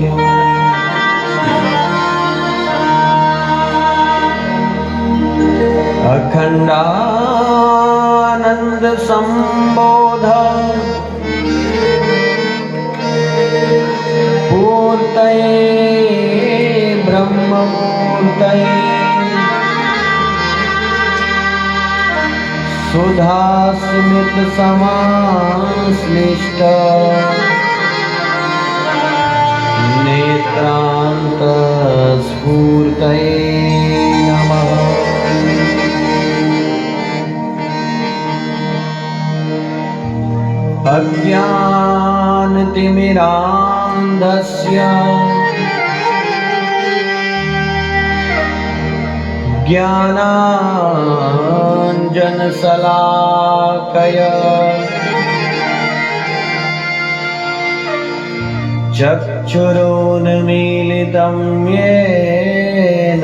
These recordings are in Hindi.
रहस्यम् अखंडानंद संबोध पूर्तये ब्रह्ममूर्तये सुधास्मित समाश्लिष्ट नेत्रांत स्फूर्तये नमः। अज्ञानतिमिरान्धस्य ज्ञानाञ्जनशलाकया चक्षुरुन्मीलितं येन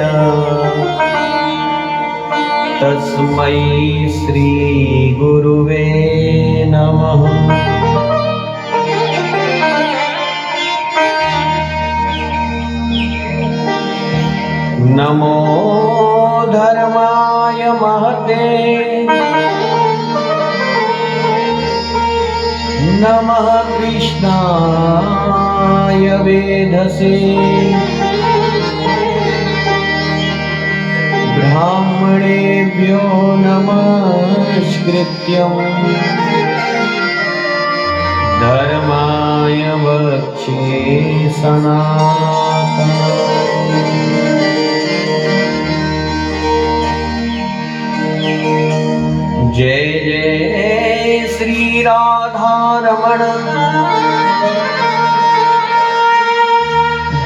तस्मै श्रीगुरुवे नमः। नमो धर्माय महते नमः कृष्णाय वेधसे ब्राह्मणेभ्यो नमस्कृत्यं धर्माय वक्ष्ये सनातनम्। जय जय श्री राधारमण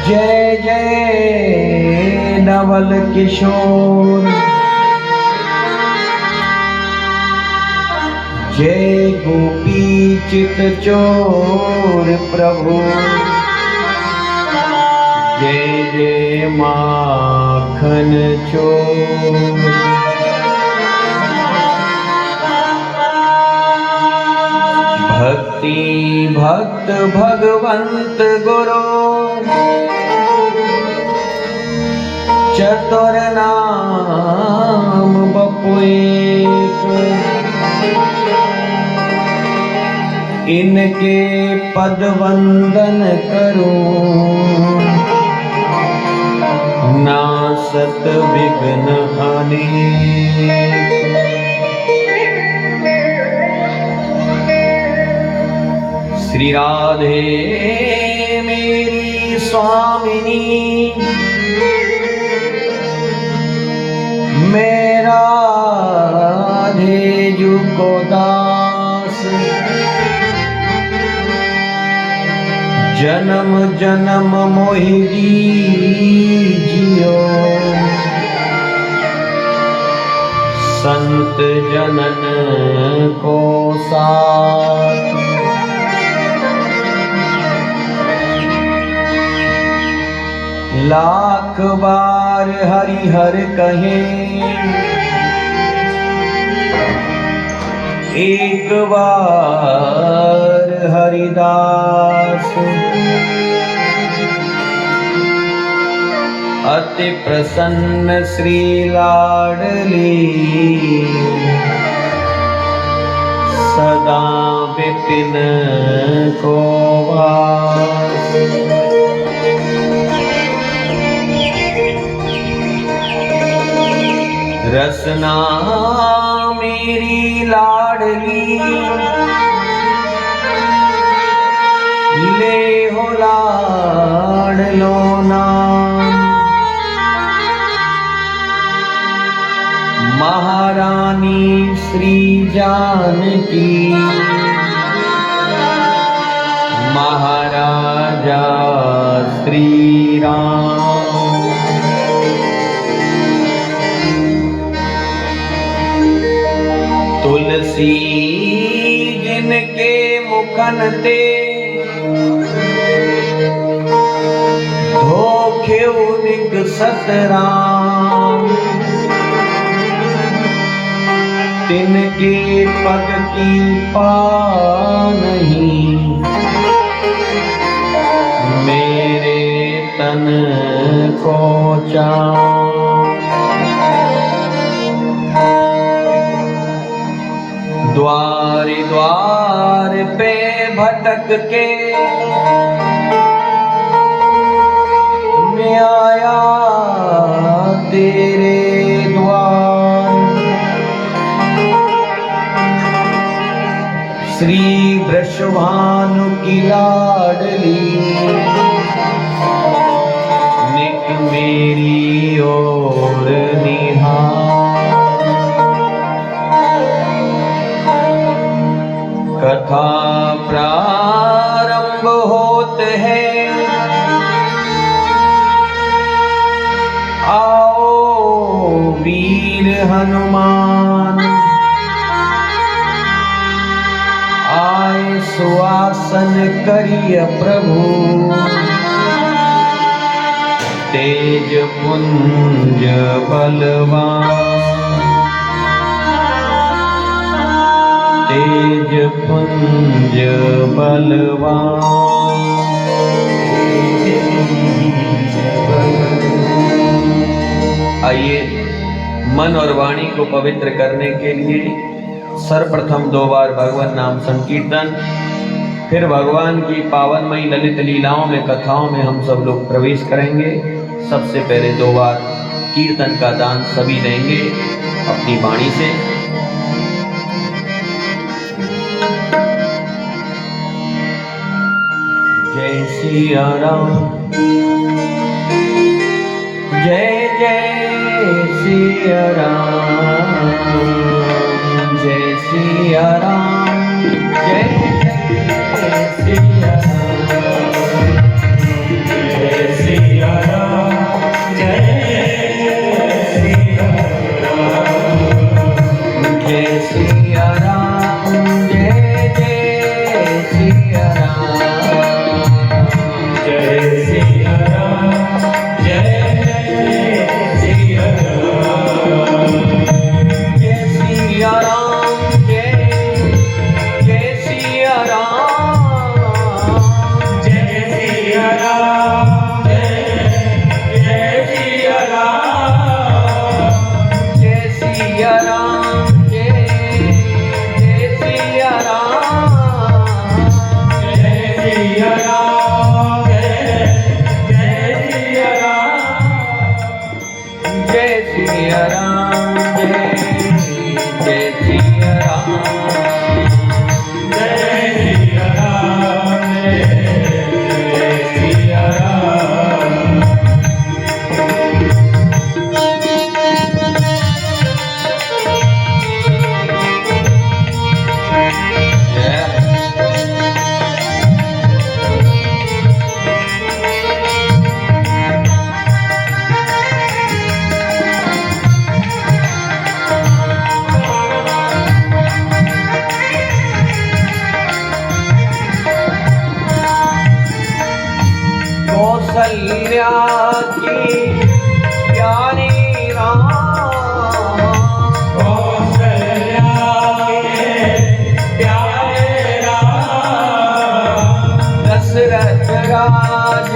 जय जय नवल किशोर जय गोपी चित चोर प्रभु जय जय माखन चोर। भक्ति भक्त भगवंत गुरु चतुर नाम बपु एक इनके पद वंदन करूं नासत विघ्न अनेक। श्री राधे मेरी स्वामिनी मेरा राधे जू को दास जन्म जन्म मोहि दीजियो संत जनन को साथ। लाख बार हरि हर कहे एक बार हरिदास अति प्रसन्न श्री लाडली सदा विपिन को वास। रसना मेरी लाडली ले हो लाडलो नाम महारानी श्री जानकी महाराजा श्री राम। तुलसी जिनके मुखन ते धोखे उनिक सतराम तिनके पग की पा नहीं मेरे तन को चाऊं। द्वार द्वार पे भटक के मैं आया तेरे द्वार। श्री वृषभानु की लाडली निक मेरी ओर निहार। कथा प्रारंभ होत है, आओ वीर हनुमान। आए सुआसन करिय प्रभु, तेज पुंज बलवान। तेज पुंज बलवान। आइए मन और वाणी को पवित्र करने के लिए सर्वप्रथम 2 बार भगवान नाम संकीर्तन, फिर भगवान की पावनमयी ललित लीलाओं में कथाओं में हम सब लोग प्रवेश करेंगे। सबसे पहले 2 बार कीर्तन का दान सभी देंगे अपनी वाणी से। जय सिया राम, जय जय सिया राम, जय सिया राम, जय जय सिया राम, जय सिया राम, जय सिया राम, जय सिया राम, जय जय सिया राम, जय सिया राम, जय सिया राम, जय सिया राम, जय सिया राम, जय सिया राम, जय सिया राम, जय सिया राम, जय सिया राम, जय सिया राम, जय सिया राम, जय सिया राम, जय सिया राम, जय सिया राम, जय सिया राम। कौसल्या की प्यारी राम, कौसल्या के प्यारे राम, दशरथ राज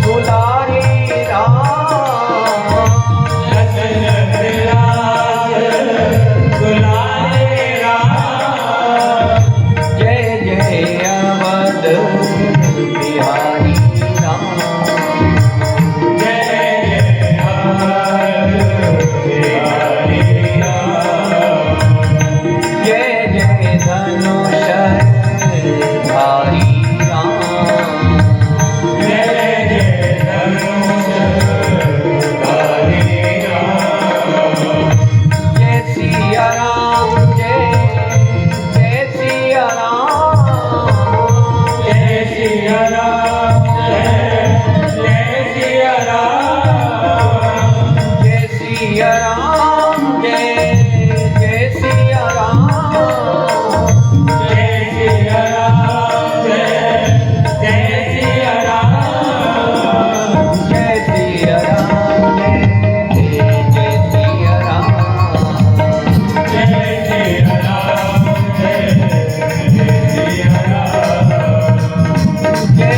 दुलारी राम, दशरथ राज दुलारे राम, जय जय अवध बिहारी राम, जय जय अवध बिहारी राम, जय जय धनुष धारी राम, जय जय धनुष धारी राम, जय सिया राम, जय सिया राम, जय सिया राम, जय सिया राम, जय सिया राम, जय सिया राम, जय सिया राम, जय सिया राम, जय सिया राम, जय सिया राम, जय सिया राम, जय सिया राम, जय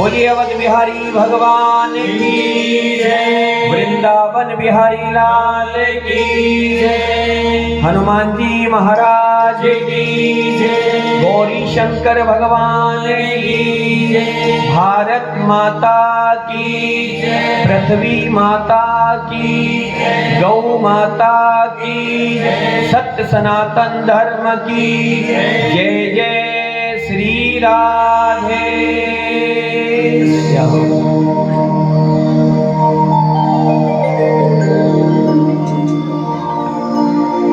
बोलिए अवध बिहारी भगवान की जय, वृंदावन बिहारी लाल की जय, हनुमान जी महाराज की जय, गौरी शंकर भगवान की जय, भारत माता की जय, पृथ्वी माता की जय, गौ माता की जय, सत्य सनातन धर्म की जय जय श्री राधे श्याम।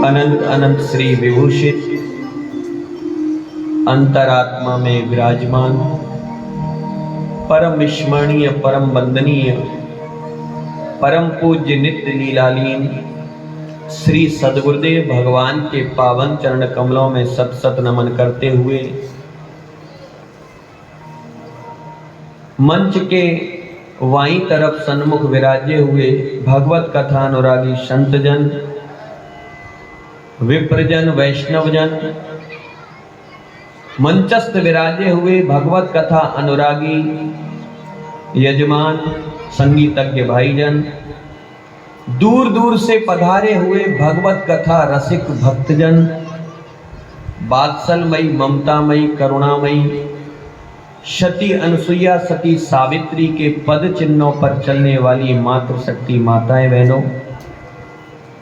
अनंत अनंत श्री विभूषित अंतरात्मा में विराजमान परम विस्मरणीय परम वंदनीय परम पूज्य नित्य लीलालीन श्री सद्गुरुदेव भगवान के पावन चरण कमलों में सत सत नमन करते हुए मंच के वाई तरफ सन्मुख विराजे हुए भगवत कथा अनुरागी संतजन, विप्रजन, वैष्णवजन, मंचस्थ विराजे हुए भगवत कथा अनुरागी यजमान, संगीतज्ञ भाईजन, दूर दूर से पधारे हुए भगवत कथा रसिक भक्तजन, वात्सलमयी, ममतामयी, करुणामयी, सती अनसुईया, सती सावित्री के पद चिन्हों पर चलने वाली मातृ शक्ति माताएं बहनों,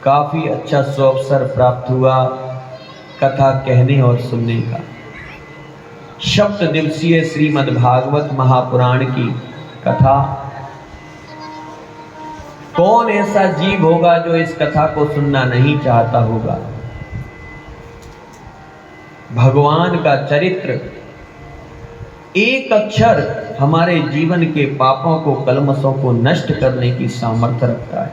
काफी अच्छा सुअवसर प्राप्त हुआ कथा कहने और सुनने का। सप्त दिवसीय श्रीमद् भागवत महापुराण की कथा। कौन ऐसा जीव होगा जो इस कथा को सुनना नहीं चाहता होगा। भगवान का चरित्र, एक अक्षर हमारे जीवन के पापों को, कलमशों को नष्ट करने की सामर्थ्य रखता है।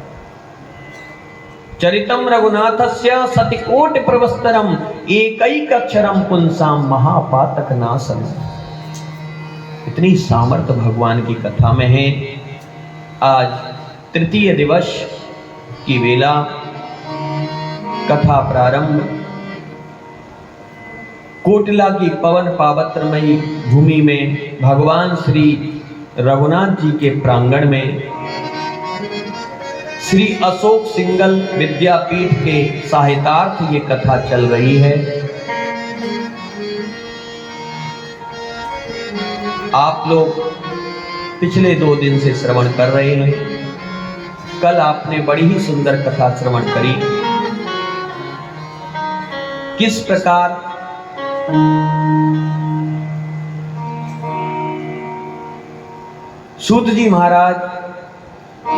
चरितम रघुनाथस्य सतिकोटि प्रवस्तरम एकैक अक्षरम पुंसाम महापातक नाशनम। इतनी सामर्थ्य भगवान की कथा में है। आज तृतीय दिवस की वेला, कथा प्रारंभ कोटला की पवन पावत्रमयी भूमि में भगवान श्री रघुनाथ जी के प्रांगण में श्री अशोक सिंगल विद्यापीठ के सहायतार्थ ये कथा चल रही है। आप लोग पिछले 2 दिन से श्रवण कर रहे हैं। कल आपने बड़ी ही सुंदर कथा श्रवण करी। किस प्रकार सूत जी महाराज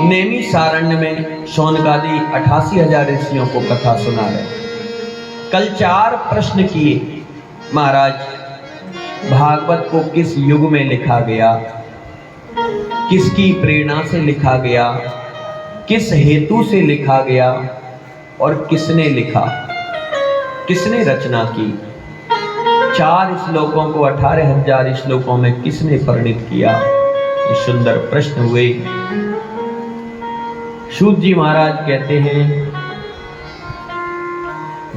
नेमी सारण्य में शौनकादि 88,000 ऋषियों को कथा सुना रहे। कल 4 प्रश्न किए महाराज, भागवत को किस युग में लिखा गया, किसकी प्रेरणा से लिखा गया, किस हेतु से लिखा गया और किसने लिखा, किसने रचना की। 4 श्लोकों को 18,000 श्लोकों में किसने परिणित किया, ये सुंदर प्रश्न हुए। सूत जी महाराज कहते हैं,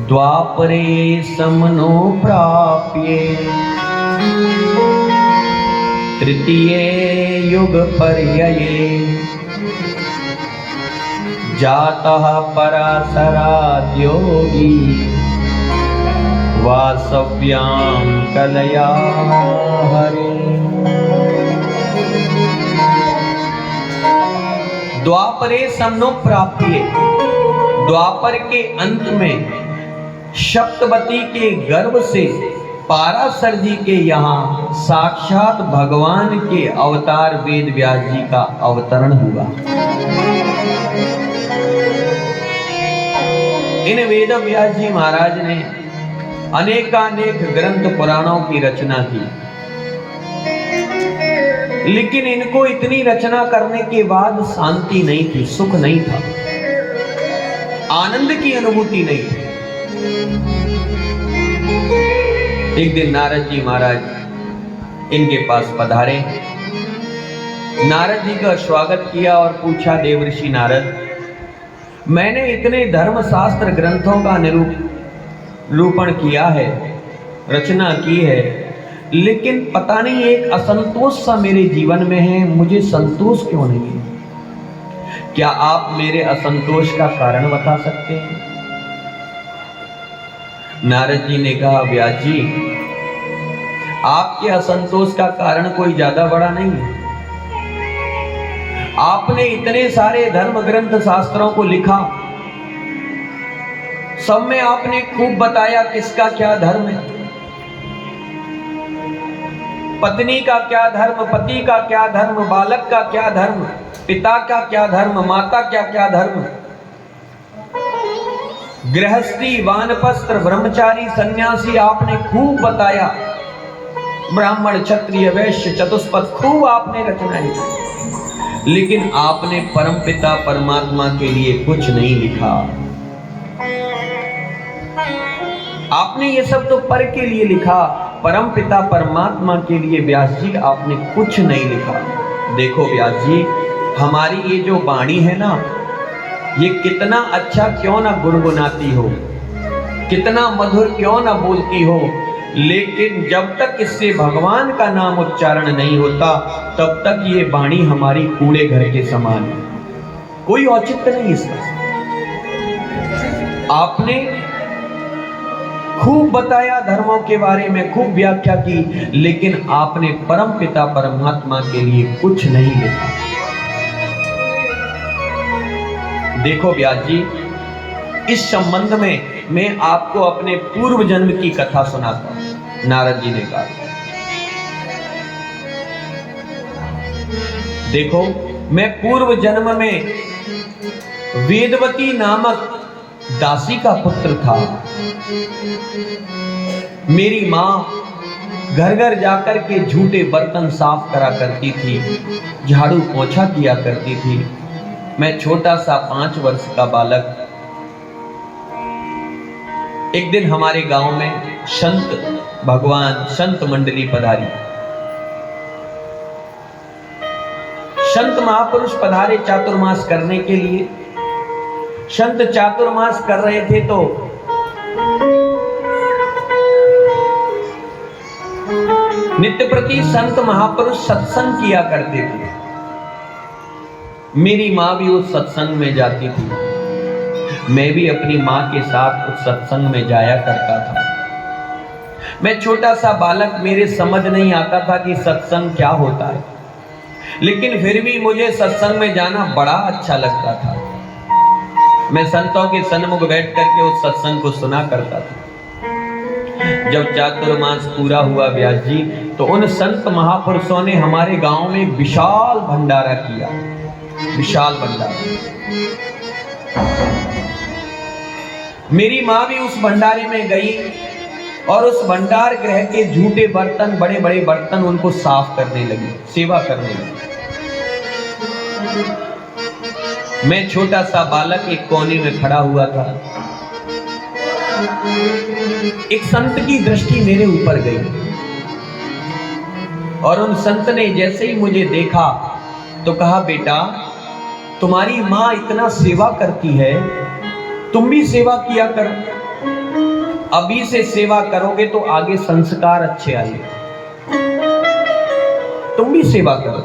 द्वापरे समनो प्राप्ये तृतीये युग पर्यये जातः पराशराद् योगी वासव्याम कलया हरे। द्वापरे समनो प्राप्ये, द्वापर के अंत में सप्तवती के गर्भ से पाराशर जी के यहाँ साक्षात भगवान के अवतार वेद व्यास जी का अवतरण हुआ। इन वेद व्यास जी महाराज ने अनेकानेक ग्रंथ पुराणों की रचना की, लेकिन इनको इतनी रचना करने के बाद शांति नहीं थी, सुख नहीं था, आनंद की अनुभूति नहीं थी। एक दिन नारद जी महाराज इनके पास पधारे। नारद जी का स्वागत किया और पूछा, देवर्षि नारद, मैंने इतने धर्मशास्त्र ग्रंथों का निरूपण किया है, रचना की है, लेकिन पता नहीं एक असंतोष सा मेरे जीवन में है, मुझे संतोष क्यों नहीं है? क्या आप मेरे असंतोष का कारण बता सकते हैं? नारद जी ने कहा, व्यास जी, आपके असंतोष का कारण कोई ज्यादा बड़ा नहीं है। आपने इतने सारे धर्म ग्रंथ शास्त्रों को लिखा, सब में आपने खूब बताया किसका क्या धर्म है, पत्नी का क्या धर्म, पति का क्या धर्म, बालक का क्या धर्म, पिता का क्या धर्म, माता का क्या धर्म, गृहस्थी, वानप्रस्थ, ब्रह्मचारी, सन्यासी, आपने खूब बताया। ब्राह्मण, क्षत्रिय, वैश्य, चतुष्पद, खूब आपने रचनाएं की, लेकिन आपने परमपिता परमात्मा के लिए कुछ नहीं लिखा। आपने ये सब तो पर के लिए लिखा, परमपिता परमात्मा के लिए व्यास जी आपने कुछ नहीं लिखा। देखो व्यास जी, हमारी ये जो वाणी है ना, ये कितना अच्छा क्यों ना गुनगुनाती हो, कितना मधुर क्यों ना बोलती हो, लेकिन जब तक इससे भगवान का नाम उच्चारण नहीं होता, तब तक ये वाणी हमारी कूड़े घर के समान है, कोई औचित्य नहीं इसका। आपने खूब बताया धर्मों के बारे में, खूब व्याख्या की, लेकिन आपने परम पिता परमात्मा के लिए कुछ नहीं लिखा। देखो व्यास जी, इस संबंध में मैं आपको अपने पूर्व जन्म की कथा सुनाता हूं। नारद जी ने कहा, देखो मैं पूर्व जन्म में वेदवती नामक दासी का पुत्र था। मेरी माँ घर घर जाकर के झूठे बर्तन साफ करा करती थी, झाड़ू पोछा किया करती थी। मैं छोटा सा 5 वर्ष का बालक, एक दिन हमारे गांव में संत भगवान, संत मंडली पधारी। संत महापुरुष पधारे चातुर्मास करने के लिए। संत चातुर्मास कर रहे थे तो नित्य प्रति संत महापुरुष सत्संग किया करते थे। मेरी माँ भी उस सत्संग में जाती थी, मैं भी अपनी माँ के साथ उस सत्संग में जाया करता था। मैं छोटा सा बालक, मेरे समझ नहीं आता था कि सत्संग क्या होता है, लेकिन फिर भी मुझे सत्संग में जाना बड़ा अच्छा लगता था। मैं संतों के सन्मुख बैठ करके उस सत्संग को सुना करता था। जब चातुर्मास पूरा हुआ व्यास जी, तो उन संत महापुरुषों ने हमारे गांव में विशाल भंडारा किया, विशाल भंडारा। मेरी माँ भी उस भंडारे में गई और उस भंडार गृह के झूठे बर्तन, बड़े बड़े बर्तन, उनको साफ करने लगी, सेवा करने लगी। मैं छोटा सा बालक एक कोने में खड़ा हुआ था। एक संत की दृष्टि मेरे ऊपर गई और उन संत ने जैसे ही मुझे देखा तो कहा, बेटा तुम्हारी माँ इतना सेवा करती है, तुम भी सेवा किया करो। अभी से सेवा करोगे तो आगे संस्कार अच्छे आएंगे, तुम भी सेवा करो।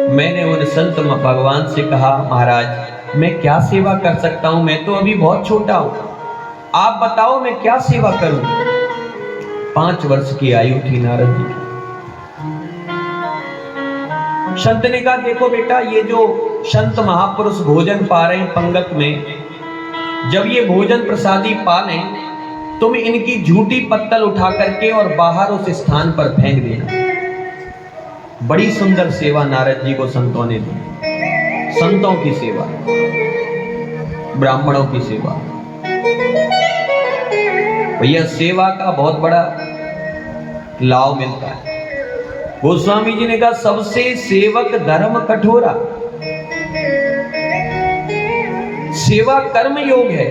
मैंने उन संत भगवान से कहा, महाराज मैं क्या सेवा कर सकता हूं, मैं तो अभी बहुत छोटा हूं, आप बताओ मैं क्या सेवा करूं। 5 वर्ष की आयु थी नारद जी की। संत ने कहा, देखो बेटा, ये जो संत महापुरुष भोजन पा रहे हैं पंगत में, जब ये भोजन प्रसादी पा लें, तुम इनकी झूठी पत्तल उठा करके और बाहर उस स्थान पर फेंक देना। बड़ी सुंदर सेवा नारद जी को संतों ने दी, संतों की सेवा, ब्राह्मणों की सेवा। भैया सेवा का बहुत बड़ा लाभ मिलता है। गोस्वामी जी ने कहा, सबसे सेवक धर्म कठोरा। सेवा कर्म योग है,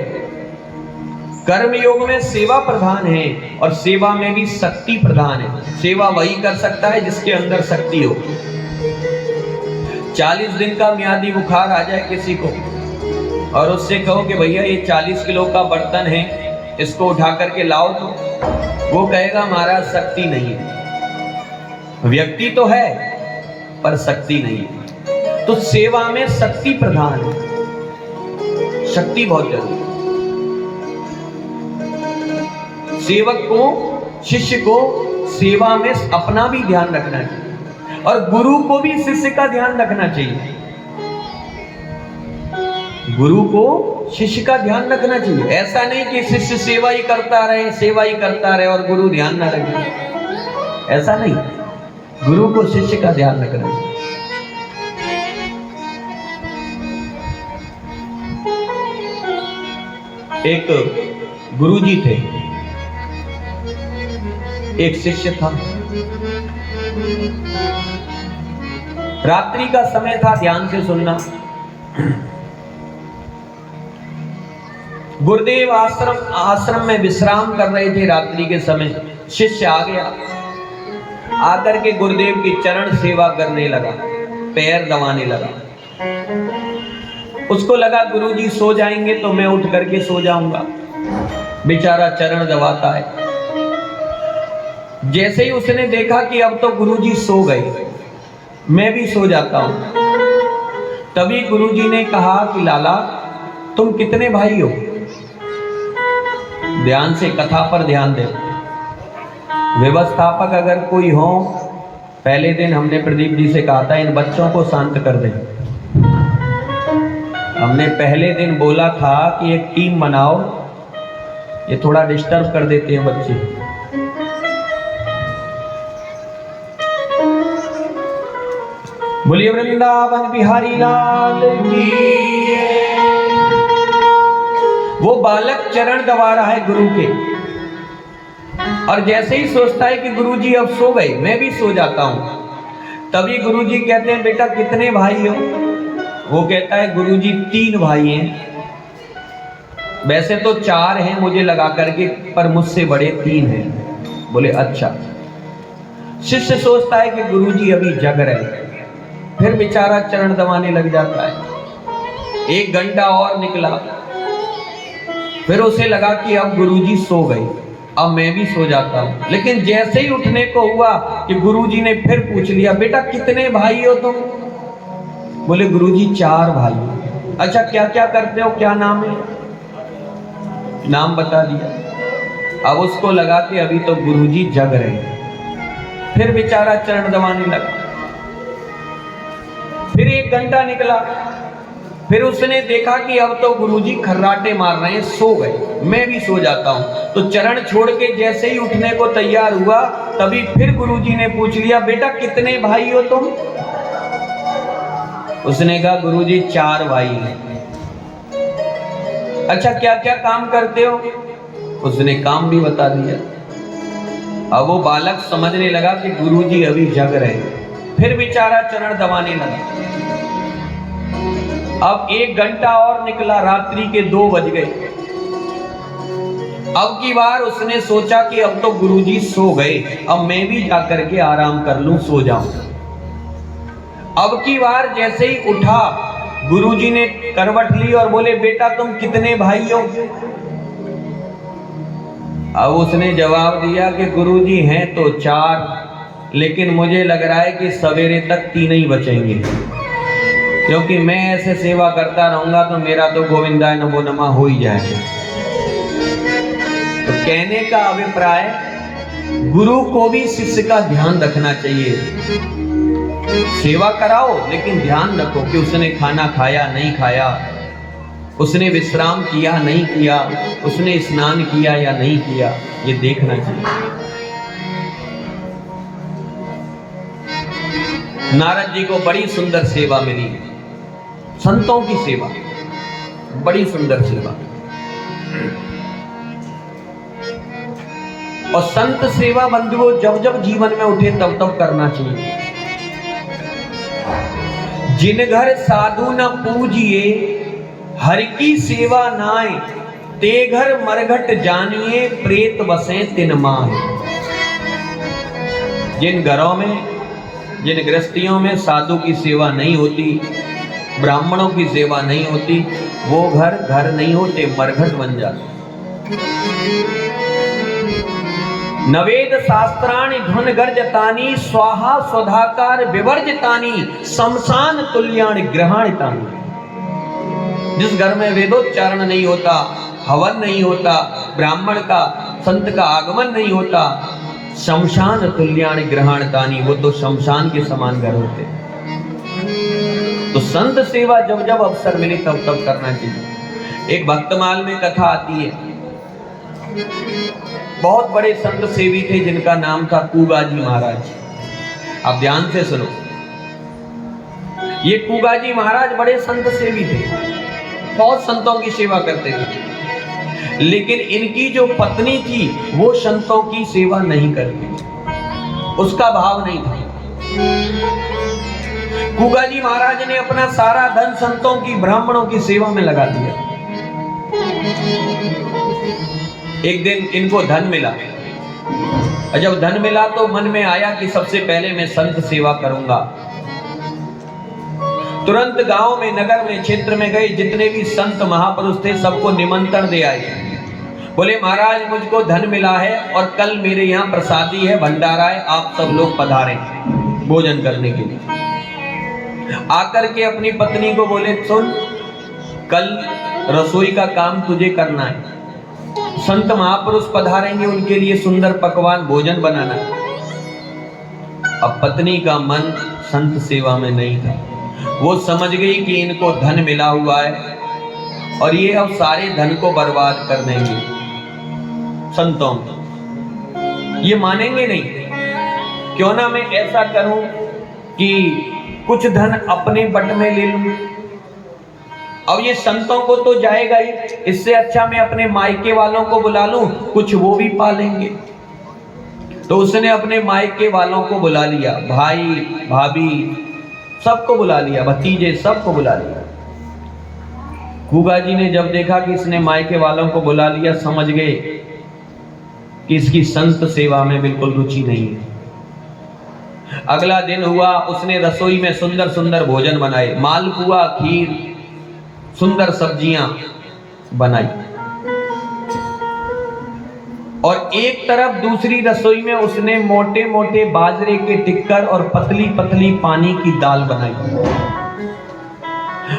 कर्म योग में सेवा प्रधान है और सेवा में भी शक्ति प्रधान है। सेवा वही कर सकता है जिसके अंदर शक्ति हो। 40 दिन का मियादी बुखार आ जाए किसी को और उससे कहो कि भैया ये 40 किलो का बर्तन है, इसको उठा करके लाओ, तो वो कहेगा महाराज शक्ति नहीं है। व्यक्ति तो है पर शक्ति नहीं है। तो सेवा में शक्ति प्रधान है, शक्ति बहुत जरूरी है। सेवक को, शिष्य को सेवा में अपना भी ध्यान रखना चाहिए और गुरु को भी शिष्य का ध्यान रखना चाहिए। गुरु को शिष्य का ध्यान रखना चाहिए। ऐसा नहीं कि शिष्य सेवा ही करता रहे, सेवा ही करता रहे और गुरु ध्यान न रखे, ऐसा नहीं। गुरु को शिष्य का ध्यान रखना चाहिए। एक गुरुजी थे, एक शिष्य था। रात्रि का समय था, ध्यान से सुनना। गुरुदेव आश्रम में विश्राम कर रहे थे रात्रि के समय। शिष्य आ गया, आकर के गुरुदेव की चरण सेवा करने लगा, पैर दबाने लगा। उसको लगा गुरुजी सो जाएंगे तो मैं उठ करके सो जाऊंगा। बेचारा चरण दबाता है। जैसे ही उसने देखा कि अब तो गुरुजी सो गए, मैं भी सो जाता हूं, तभी गुरुजी ने कहा कि लाला तुम कितने भाई हो? ध्यान से कथा पर ध्यान दे। व्यवस्थापक अगर कोई हो, पहले दिन हमने प्रदीप जी से कहा था इन बच्चों को शांत कर दे। हमने पहले दिन बोला था कि एक टीम बनाओ, ये थोड़ा डिस्टर्ब कर देते हैं बच्चे। बोलिए वृंदावन बिहारी लाल की। वो बालक चरण दबा रहा है गुरु के, और जैसे ही सोचता है कि गुरुजी अब सो गए, मैं भी सो जाता हूं, तभी गुरुजी कहते हैं बेटा कितने भाई हो? वो कहता है गुरुजी 3 भाई हैं। वैसे तो 4 हैं मुझे लगा करके, पर मुझसे बड़े 3 हैं। बोले अच्छा। शिष्य सोचता है कि गुरुजी अभी जग रहे, फिर बेचारा चरण दबाने लग जाता है। 1 घंटा और निकला, फिर उसे लगा कि अब गुरुजी सो गए, अब मैं भी सो जाता हूं। लेकिन जैसे ही उठने को हुआ कि गुरुजी ने फिर पूछ लिया बेटा कितने भाई हो तुम? बोले गुरुजी 4 भाई। अच्छा क्या क्या करते हो, क्या नाम है? नाम बता दिया। अब उसको लगा कि अभी तो गुरुजी जग रहे, फिर बेचारा चरण दबाने लगा। फिर 1 घंटा निकला, फिर उसने देखा कि अब तो गुरुजी खर्राटे मार रहे हैं, सो गए, मैं भी सो जाता हूं। तो चरण छोड़ के जैसे ही उठने को तैयार हुआ, तभी फिर गुरुजी ने पूछ लिया बेटा कितने भाई हो तुम? उसने कहा गुरुजी 4 भाई हैं। अच्छा क्या क्या काम करते हो? उसने काम भी बता दिया। अब वो बालक समझने लगा कि गुरुजी अभी जग रहे हैं, फिर बेचारा चरण दबाने लगा। अब 1 घंटा और निकला, रात्रि के 2 बज गए। अब की बार उसने सोचा कि अब तो गुरुजी सो गए, अब मैं भी जाकर के आराम कर लूं, सो जाऊं। अब की बार जैसे ही उठा, गुरुजी ने करवट ली और बोले बेटा तुम कितने भाई हो? अब उसने जवाब दिया कि गुरुजी हैं तो 4, लेकिन मुझे लग रहा है कि सवेरे तक 3 ही बचेंगे, क्योंकि मैं ऐसे सेवा करता रहूंगा तो मेरा तो गोविंदाय नमो नमः हो ही जाएगा। तो कहने का अभिप्राय, गुरु को भी शिष्य का ध्यान रखना चाहिए। सेवा कराओ लेकिन ध्यान रखो कि उसने खाना खाया नहीं खाया, उसने विश्राम किया नहीं किया, उसने स्नान किया या नहीं किया, ये देखना चाहिए। नारद जी को बड़ी सुंदर सेवा मिली, संतों की सेवा, बड़ी सुंदर सेवा। और संत सेवा बंधुओं जब जब जीवन में उठे तब तब करना चाहिए। जिन घर साधु न पूजिए, हर की सेवा नाय, ते घर मरघट जानिए, प्रेत बसे तिन माय। जिन घरों में, जिन गृहस्थियों में साधु की सेवा नहीं होती, ब्राह्मणों की सेवा नहीं होती, वो घर घर नहीं होते, मरघट बन जाते। नवेद शास्त्राणि ध्वन गर्जतानि स्वाहा स्वधाकार विवर्जितानि शमशान तुल्याणि ग्रहाणितानि। जिस घर में वेदोच्चारण नहीं होता, हवन नहीं होता, ब्राह्मण का संत का आगमन नहीं होता, शमशान तुल्याणि ग्रहाणितानि, वो तो शमशान के समान घर होते। तो संत सेवा जब जब अवसर मिले तब तब करना चाहिए। एक भक्तमाल में कथा आती है, बहुत बड़े संत सेवी थे जिनका नाम था कुगाजी महाराज। आप ध्यान से सुनो, ये कुगाजी महाराज बड़े संत सेवी थे, बहुत संतों की सेवा करते थे, लेकिन इनकी जो पत्नी थी वो संतों की सेवा नहीं करती, उसका भाव नहीं था। कुगाजी महाराज ने अपना सारा धन संतों की, ब्राह्मणों की सेवा में लगा दिया। एक दिन इनको धन मिला, और जब धन मिला तो मन में आया कि सबसे पहले मैं संत सेवा करूंगा। तुरंत गांव में, नगर में, क्षेत्र में गए, जितने भी संत महापुरुष थे सबको निमंत्रण दे आए। बोले महाराज मुझको धन मिला है और कल मेरे यहाँ प्रसादी है, भंडारा है, आप सब लोग पधारें भोजन करने के लिए। आकर के अपनी पत्नी को बोले सुन, कल रसोई का काम तुझे करना है, संत महापुरुष पधारेंगे, उनके लिए सुंदर पकवान भोजन बनाना। अब पत्नी का मन संत सेवा में नहीं था, वो समझ गई कि इनको धन मिला हुआ है और ये अब सारे धन को बर्बाद कर देंगे संतों में, ये मानेंगे नहीं। क्यों ना मैं ऐसा करूं कि कुछ धन अपने बट में ले लूं, अब ये संतों को तो जाएगा ही, इससे अच्छा मैं अपने मायके वालों को बुला लूं, कुछ वो भी पालेंगे। तो उसने अपने मायके वालों को बुला लिया, भाई भाभी सबको बुला लिया, भतीजे सबको बुला लिया। कुगाजी ने जब देखा कि इसने मायके वालों को बुला लिया, समझ गए कि इसकी संत सेवा में बिल्कुल रुचि नहीं है। अगला दिन हुआ, उसने रसोई में सुंदर सुंदर भोजन बनाए, मालपुआ, खीर, सुंदर सब्जियां बनाई, और एक तरफ दूसरी रसोई में उसने मोटे मोटे बाजरे के टिक्कर और पतली पतली पानी की दाल बनाई।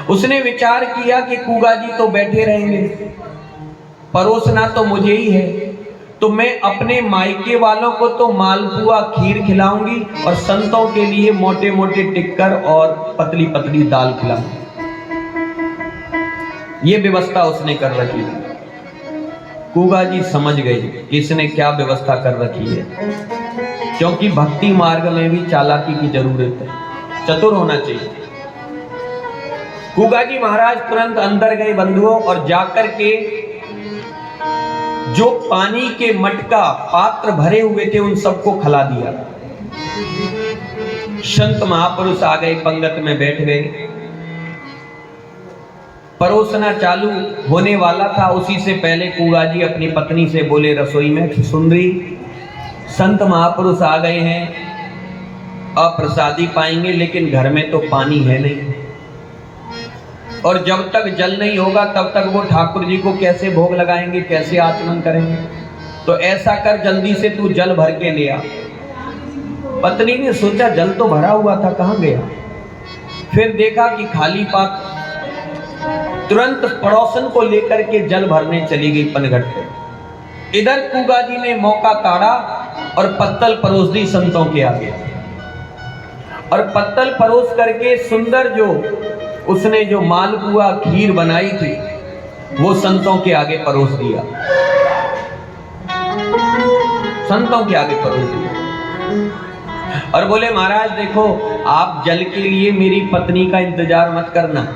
उसने विचार किया कि कुगाजी तो बैठे रहेंगे, परोसना तो मुझे ही है, तो मैं अपने मायके वालों को तो मालपुआ खीर खिलाऊंगी और संतों के लिए मोटे मोटे टिक्कर और पतली पतली दाल खिलाऊंगी। ये व्यवस्था उसने कर रखी। कुगाजी समझ गए कि इसने क्या व्यवस्था कर रखी है, क्योंकि भक्ति मार्ग में भी चालाकी की जरूरत है, चतुर होना चाहिए। कुगाजी महाराज तुरंत अंदर गए बंधुओं, और जाकर के जो पानी के मटका पात्र भरे हुए थे उन सबको खिला दिया। संत महापुरुष आ गए, पंगत में बैठ गए, परोसना चालू होने वाला था। उसी से पहले कुगाजी अपनी पत्नी से बोले रसोई में, सुंदरी संत महापुरुष आ गए हैं, अब प्रसादी पाएंगे, लेकिन घर में तो पानी है नहीं, और जब तक जल नहीं होगा तब तक वो ठाकुर जी को कैसे भोग लगाएंगे, कैसे आचमन करेंगे, तो ऐसा कर जल्दी से तू जल भर के ले आ। पत्नी ने सोचा जल तो भरा हुआ था, कहाँ गया, फिर देखा कि खाली पात्र, तुरंत पड़ोसन को लेकर के जल भरने चली गई पनघट पे। इधर कुगाजी ने मौका ताड़ा और पत्तल परोस दी संतों के आगे, और पत्तल परोस करके सुंदर जो उसने जो मालपुआ खीर बनाई थी वो संतों के आगे परोस दिया, संतों के आगे परोस दिया, और बोले महाराज देखो, आप जल के लिए मेरी पत्नी का इंतजार मत करना,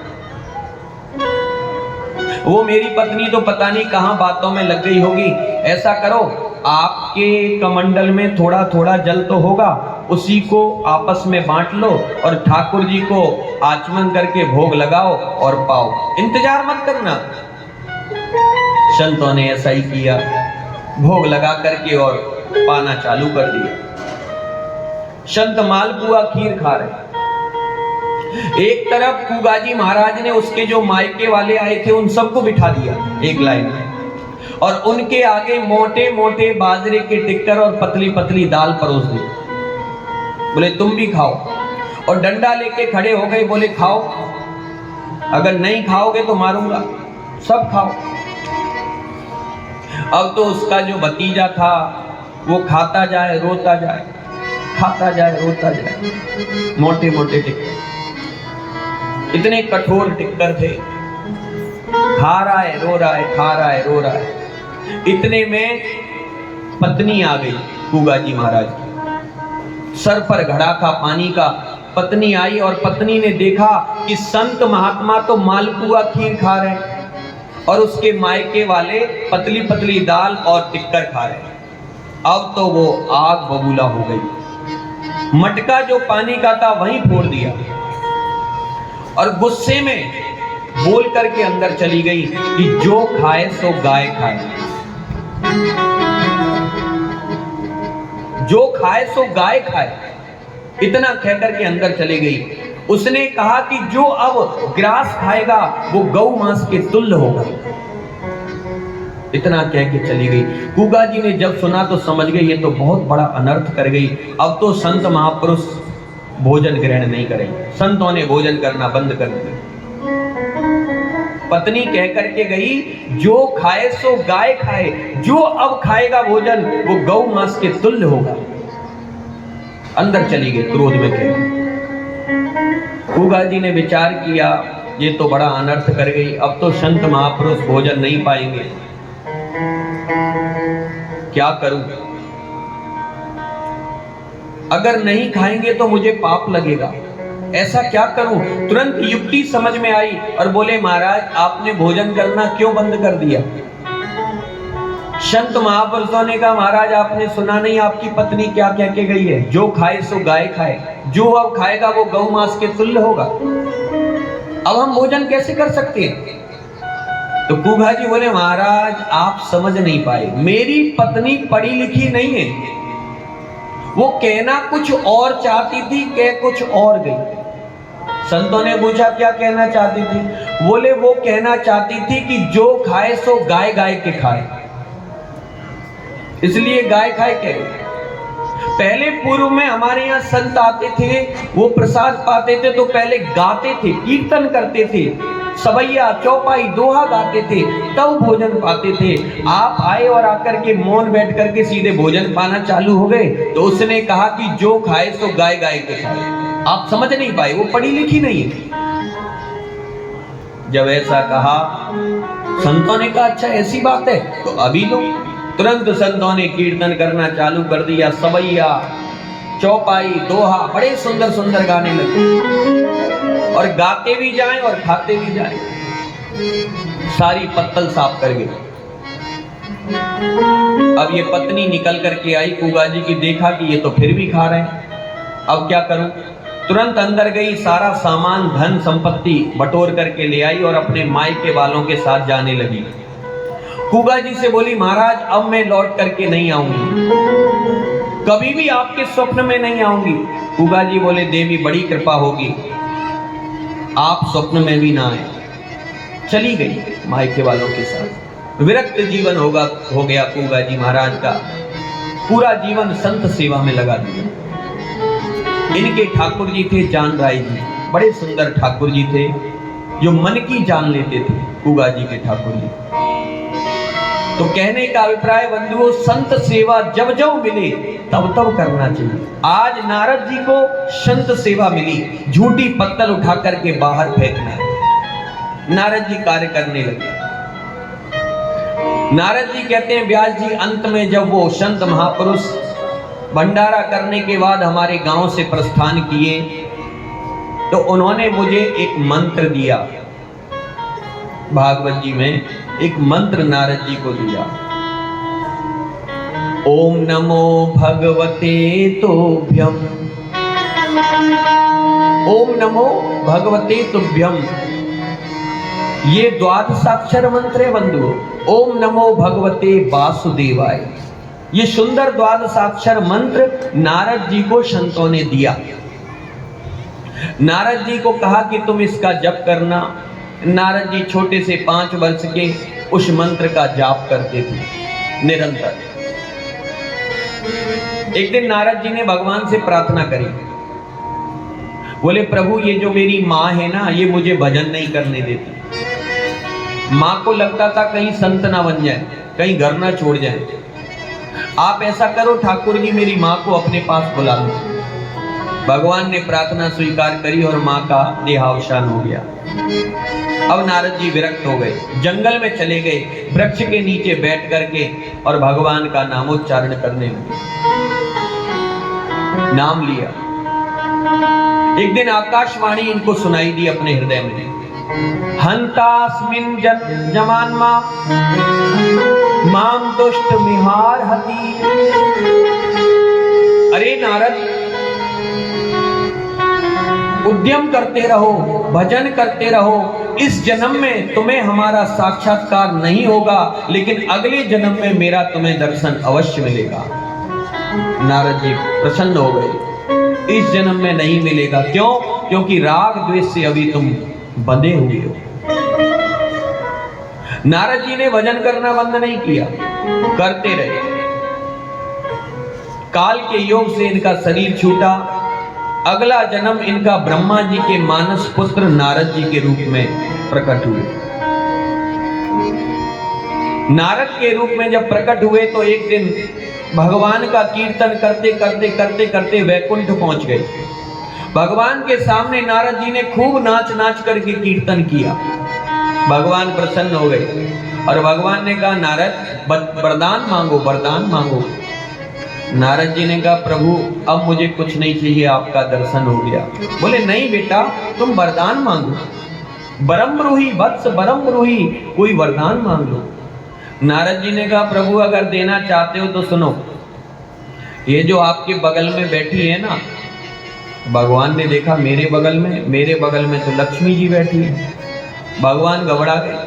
वो मेरी पत्नी तो पता नहीं कहां बातों में लग गई होगी। ऐसा करो, आपके कमंडल में थोड़ा थोड़ा जल तो होगा, उसी को आपस में बांट लो और ठाकुर जी को आचमन करके भोग लगाओ और पाओ, इंतजार मत करना। संतों ने ऐसा ही किया, भोग लगा करके और पाना चालू कर दिया। संत मालपुआ खीर खा रहे। एक तरफ कुगाजी महाराज ने उसके जो मायके वाले आए थे उन सबको बिठा दिया एक लाइन में, और उनके आगे मोटे मोटे बाजरे के टिक्कर और पतली पतली दाल परोस दी। बोले तुम भी खाओ, और डंडा लेके खड़े हो गए, बोले खाओ, अगर नहीं खाओगे तो मारूंगा, सब खाओ। अब तो उसका जो भतीजा था वो खाता जाए रोता जाए, खाता जाए रोता जाए, मोटे मोटे टिक्कर, इतने कठोर टिक्कर थे, खा रहा है रो रहा है, खा रहा है रो रहा है। इतने में पत्नी आ गई कुगा जी महाराज की, सर पर घड़ा का पानी का। पत्नी आई और पत्नी ने देखा कि संत महात्मा तो मालपुआ खीर खा रहे हैं और उसके मायके वाले पतली पतली दाल और टिक्कर खा रहे हैं। अब तो वो आग बबूला हो गई, मटका जो पानी का था वहीं फोड़ दिया और गुस्से में बोल करके अंदर चली गई कि जो खाए सो गाय खाए, जो खाए सो गाय खाए, इतना कहकर के अंदर चली गई। उसने कहा कि जो अब ग्रास खाएगा वो गौ मांस के तुल्य होगा, इतना कह के चली गई। कुगा जी ने जब सुना तो समझ गए ये तो बहुत बड़ा अनर्थ कर गई। अब तो संत महापुरुष भोजन ग्रहण नहीं करेंगे, संतों ने भोजन करना बंद कर दिया। पत्नी कह करके गई जो खाए सो गाय खाए, जो अब खाएगा भोजन वो गौ मांस के तुल्य होगा। अंदर चली गई क्रोध में कह। कुगा जी ने विचार किया ये तो बड़ा अनर्थ कर गई, अब तो संत महापुरुष भोजन नहीं पाएंगे, क्या करूं? अगर नहीं खाएंगे तो मुझे पाप लगेगा, ऐसा क्या करूं? तुरंत युक्ति समझ में आई और बोले महाराज आपने भोजन करना क्यों बंद कर दिया? संत महापुरुषों ने कहा महाराज आपने सुना नहीं आपकी पत्नी क्या कह के गई है, जो खाए सो गाय खाए, जो अब खाएगा वो गौ मांस के तुल्य होगा। अब हम भोजन कैसे कर सकते हैं? तो कुगा जी बोले महाराज आप समझ नहीं पाए, मेरी पत्नी पढ़ी लिखी नहीं है, वो कहना कुछ और चाहती थी, कह कुछ और गई। संतों ने पूछा क्या कहना चाहती थी? बोले वो कहना चाहती थी कि जो खाए सो गाय गाय के खाए, इसलिए गाय खाए कह। पहले पूर्व में हमारे यहाँ संत आते थे, वो प्रसाद पाते थे तो पहले गाते थे, कीर्तन करते थे, सवैया चौपाई दोहा गाते थे, तब भोजन पाते थे। आप आए और आकर के मौन बैठ करके सीधे भोजन पाना चालू हो गए। तो उसने कहा कि जो खाए सो गाय गाय के खाए। आप समझ नहीं पाए, वो पढ़ी लिखी नहीं है। जब ऐसा कहा संतों ने कहा अच्छा ऐसी बात है तो अभी लो। तुरंत संतों ने कीर्तन करना चालू कर दिया, सवैया चौपाई दोहा बड़े सुंदर सुंदर गाने लगे और गाते भी जाएं और खाते भी जाएं। सारी पत्तल साफ कर गई। अब ये पत्नी निकल करके आई कुगा जी की, देखा कि ये तो फिर भी खा रहे हैं, अब क्या करूं? तुरंत अंदर गई, सारा सामान धन संपत्ति बटोर करके ले आई और अपने मायके वालों के साथ जाने लगी। कुगा जी से बोली महाराज अब मैं लौट करके नहीं आऊंगी, कभी भी आपके स्वप्न में नहीं आऊंगी। कुगा जी बोले देवी बड़ी कृपा होगी, आप स्वप्न में भी ना आए। चली गई मायके वालों के साथ। विरक्त जीवन हो गया कुगा जी महाराज का, पूरा जीवन संत सेवा में लगा दिया। इनके ठाकुर जी थे जान राय जी, बड़े सुंदर ठाकुर जी थे जो मन की जान लेते थे कुगा जी के ठाकुर जी। तो कहने का अभिप्राय बंधुओं, संत सेवा जब जब मिले तब तब करना चाहिए। आज नारद जी को संत सेवा मिली, झूठी पत्तल उठा करके बाहर फेंकना है। नारद जी कार्य करने लगे। नारद जी कहते हैं व्यास जी अंत में जब वो संत महापुरुष भंडारा करने के बाद हमारे गांव से प्रस्थान किए तो उन्होंने मुझे एक मंत्र दिया। भागवत जी में एक मंत्र नारद जी को दिया, ओम नमो भगवते तुभ्यम, ओम नमो भगवते तुभ्यम। ये द्वादशाक्षर मंत्र है बंधु। ओम नमो भगवते वासुदेवाय, ये सुंदर द्वादशाक्षर मंत्र नारद जी को संतों ने दिया। नारद जी को कहा कि तुम इसका जप करना। नारद जी छोटे से 5 वर्ष के उस मंत्र का जाप करते थे निरंतर। एक दिन नारद जी ने भगवान से प्रार्थना करी, बोले प्रभु ये जो मेरी माँ है ना, ये मुझे भजन नहीं करने देती। माँ को लगता था कहीं संत ना बन जाए, कहीं घर ना छोड़ जाए। आप ऐसा करो ठाकुर जी, मेरी माँ को अपने पास बुला लो। भगवान ने प्रार्थना स्वीकार करी और माँ का देहावसान हो गया। अब नारद जी विरक्त हो गए, जंगल में चले गए, वृक्ष के नीचे बैठ करके और भगवान का नामोच्चारण करने लगे। नाम लिया। एक दिन आकाशवाणी इनको सुनाई दी अपने हृदय में, हंतास्मिन् जमान्मा माम दुष्ट मिहार हति। अरे नारद, उद्यम करते रहो, भजन करते रहो। इस जन्म में तुम्हें हमारा साक्षात्कार नहीं होगा, लेकिन अगले जन्म में मेरा तुम्हें दर्शन अवश्य मिलेगा। नारद जी प्रसन्न हो गए। इस जन्म में नहीं मिलेगा, क्यों? क्योंकि राग द्वेष से अभी तुम बंधे हुए हो। नारद जी ने भजन करना बंद नहीं किया, करते रहे। काल के योग से इनका शरीर छूटा। अगला जन्म इनका ब्रह्मा जी के मानस पुत्र नारद जी के रूप में प्रकट हुए। नारद के रूप में जब प्रकट हुए तो एक दिन भगवान का कीर्तन करते करते करते करते वैकुंठ पहुंच गए। भगवान के सामने नारद जी ने खूब नाच नाच करके कीर्तन किया। भगवान प्रसन्न हो गए और भगवान ने कहा, नारद वरदान मांगो, वरदान मांगो। नारद जी ने कहा, प्रभु अब मुझे कुछ नहीं चाहिए, आपका दर्शन हो गया। बोले नहीं बेटा, तुम वरदान मांगो, बरम ब्रूहि वत्स बरम ब्रूहि, कोई वरदान मांग लो। नारद जी ने कहा, प्रभु अगर देना चाहते हो तो सुनो, ये जो आपके बगल में बैठी है ना, भगवान ने देखा मेरे बगल में तो लक्ष्मी जी बैठी है। भगवान घबरा गए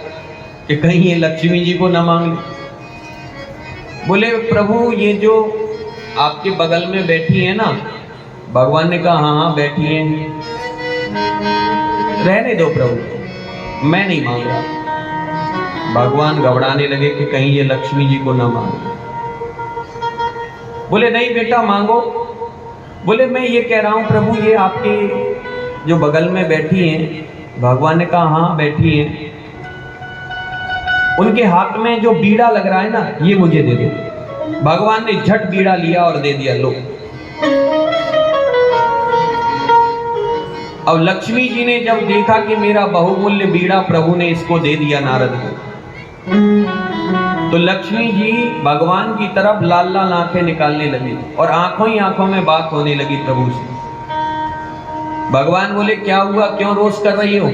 कि कहीं ये लक्ष्मी जी को ना मांग ले। बोले प्रभु ये जो आपके बगल में बैठी है ना, भगवान ने कहा हाँ हाँ बैठी है, रहने दो प्रभु, मैं नहीं मांग रहा। भगवान घबराने लगे कि कहीं ये लक्ष्मी जी को ना मांगे। बोले नहीं बेटा मांगो। बोले मैं ये कह रहा हूं प्रभु, ये आपके जो बगल में बैठी हैं, भगवान ने कहा हाँ बैठी हैं, उनके हाथ में जो बीड़ा लग रहा है ना, ये मुझे दे दो। भगवान ने झट बीड़ा लिया और दे दिया, लो। अब लक्ष्मी जी ने जब देखा कि मेरा बहुमूल्य बीड़ा प्रभु ने इसको दे दिया नारद को, तो लक्ष्मी जी भगवान की तरफ लाल लाल आंखें निकालने लगी और आंखों ही आंखों में बात होने लगी प्रभु से। भगवान बोले क्या हुआ, क्यों रोष कर रही हो?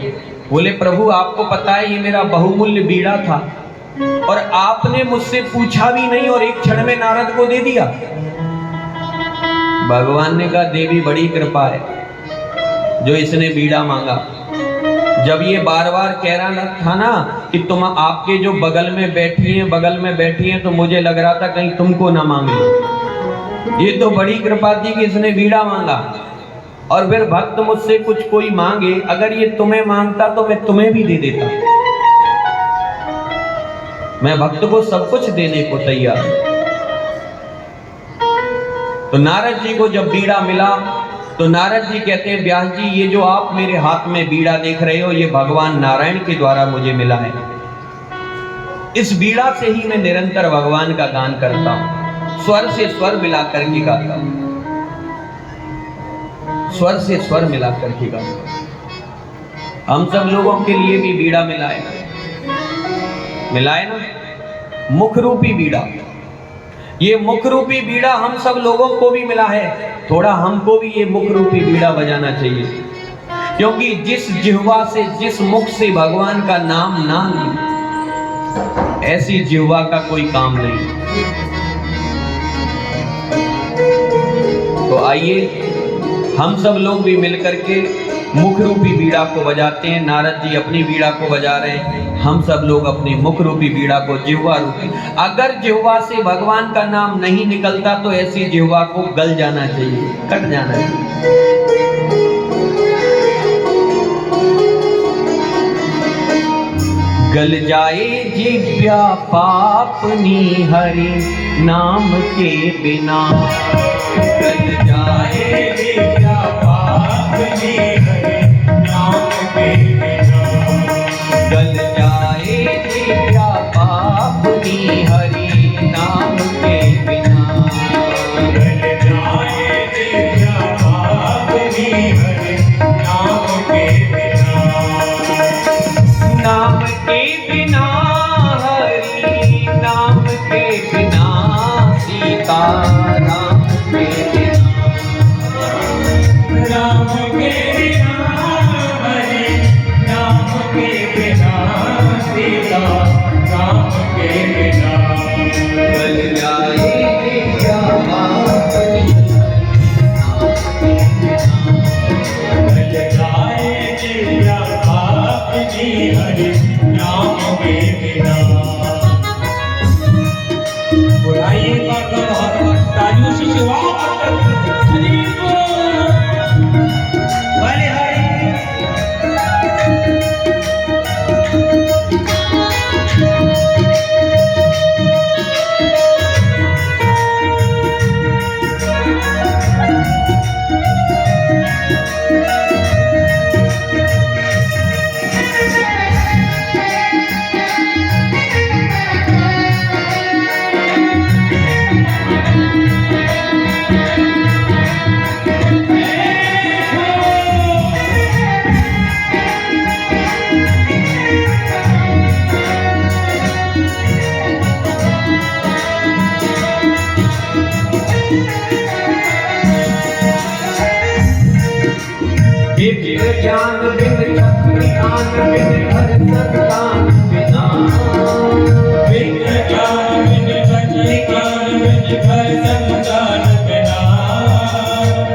बोले प्रभु आपको पता है ये मेरा बहुमूल्य बीड़ा था और आपने मुझसे पूछा भी नहीं और एक क्षण में नारद को दे दिया। भगवान ने कहा देवी बड़ी कृपा है जो इसने बीड़ा मांगा। जब ये बार बार कह रहा था ना कि तुम आपके जो बगल में बैठी हैं, तो मुझे लग रहा था कहीं तुमको ना मांग ली। ये तो बड़ी कृपा थी कि इसने बीड़ा मांगा। और फिर भक्त मुझसे कुछ कोई मांगे, अगर ये तुम्हें मांगता तो मैं तुम्हें भी दे देता। मैं भक्त को सब कुछ देने को तैयार हूं। तो नारद जी को जब बीड़ा मिला तो नारद जी कहते हैं व्यास जी ये जो आप मेरे हाथ में बीड़ा देख रहे हो, ये भगवान नारायण के द्वारा मुझे मिला है। इस बीड़ा से ही मैं निरंतर भगवान का गान करता हूं, स्वर से स्वर मिला करके गाता हूं, स्वर से स्वर मिला करके गाता हूं। हम सब लोगों के लिए भी बीड़ा मिला है ना, मुख रूपी बीड़ा। ये मुख रूपी बीड़ा हम सब लोगों को भी मिला है। थोड़ा हमको भी ये मुख रूपी बीड़ा बजाना चाहिए, क्योंकि जिस जिह्वा से, जिस मुख से भगवान का नाम ना ली, ऐसी जिह्वा का कोई काम नहीं। तो आइए हम सब लोग भी मिलकर के मुख रूपी बीड़ा को बजाते हैं। नारद जी अपनी बीड़ा को बजा रहे हैं, हम सब लोग अपनी मुख रूपी बीड़ा को, जिह्वा रूपी। अगर जिह्वा से भगवान का नाम नहीं निकलता तो ऐसी जिह्वा को गल जाना चाहिए, कट जाना चाहिए। गल जाए जिव्या पापनी हरि नाम के बिना। गल जाए जिव्या पापनी हरि नाम के बिना। गल जाए जिव्या पापनी हरि नाम के बिना। गल जाए जिव्या पापनी हरि नाम के बिना। नाम के बिना हरि नाम के बिना सीता राम के बिना। राम के बिना हरि नाम के बिना सीता राम के बिना। गल जाए जिव्या पापनी गल जाए जिव्या पापनी हरि नाम के बिना। बुलाइए बाबा बहुत तालियों से जवाब हरि बोल भले हरि। दिव्य ज्ञान बिन शक्ति ज्ञान बिन हर सत्तान बिना। दिव्य ज्ञान बिन शक्ति ज्ञान बिन हर सत्तान बिना।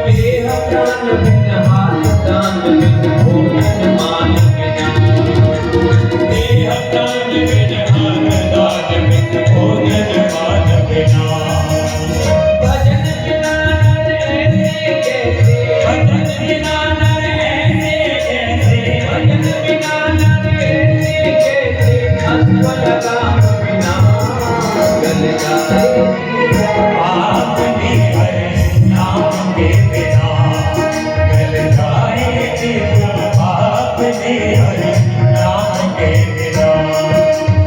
देह प्राण बिन हाथ दान बिन भोजन मान बिना। देह प्राण बिन हाथ दान बिन भोजन मान बिना। भजन बिना नर ऐसे कैसे। भजन बिना गल जाए पापनी हरि नाम के बिना। गल जाए जिव्या पापनी हरि नाम के बिना।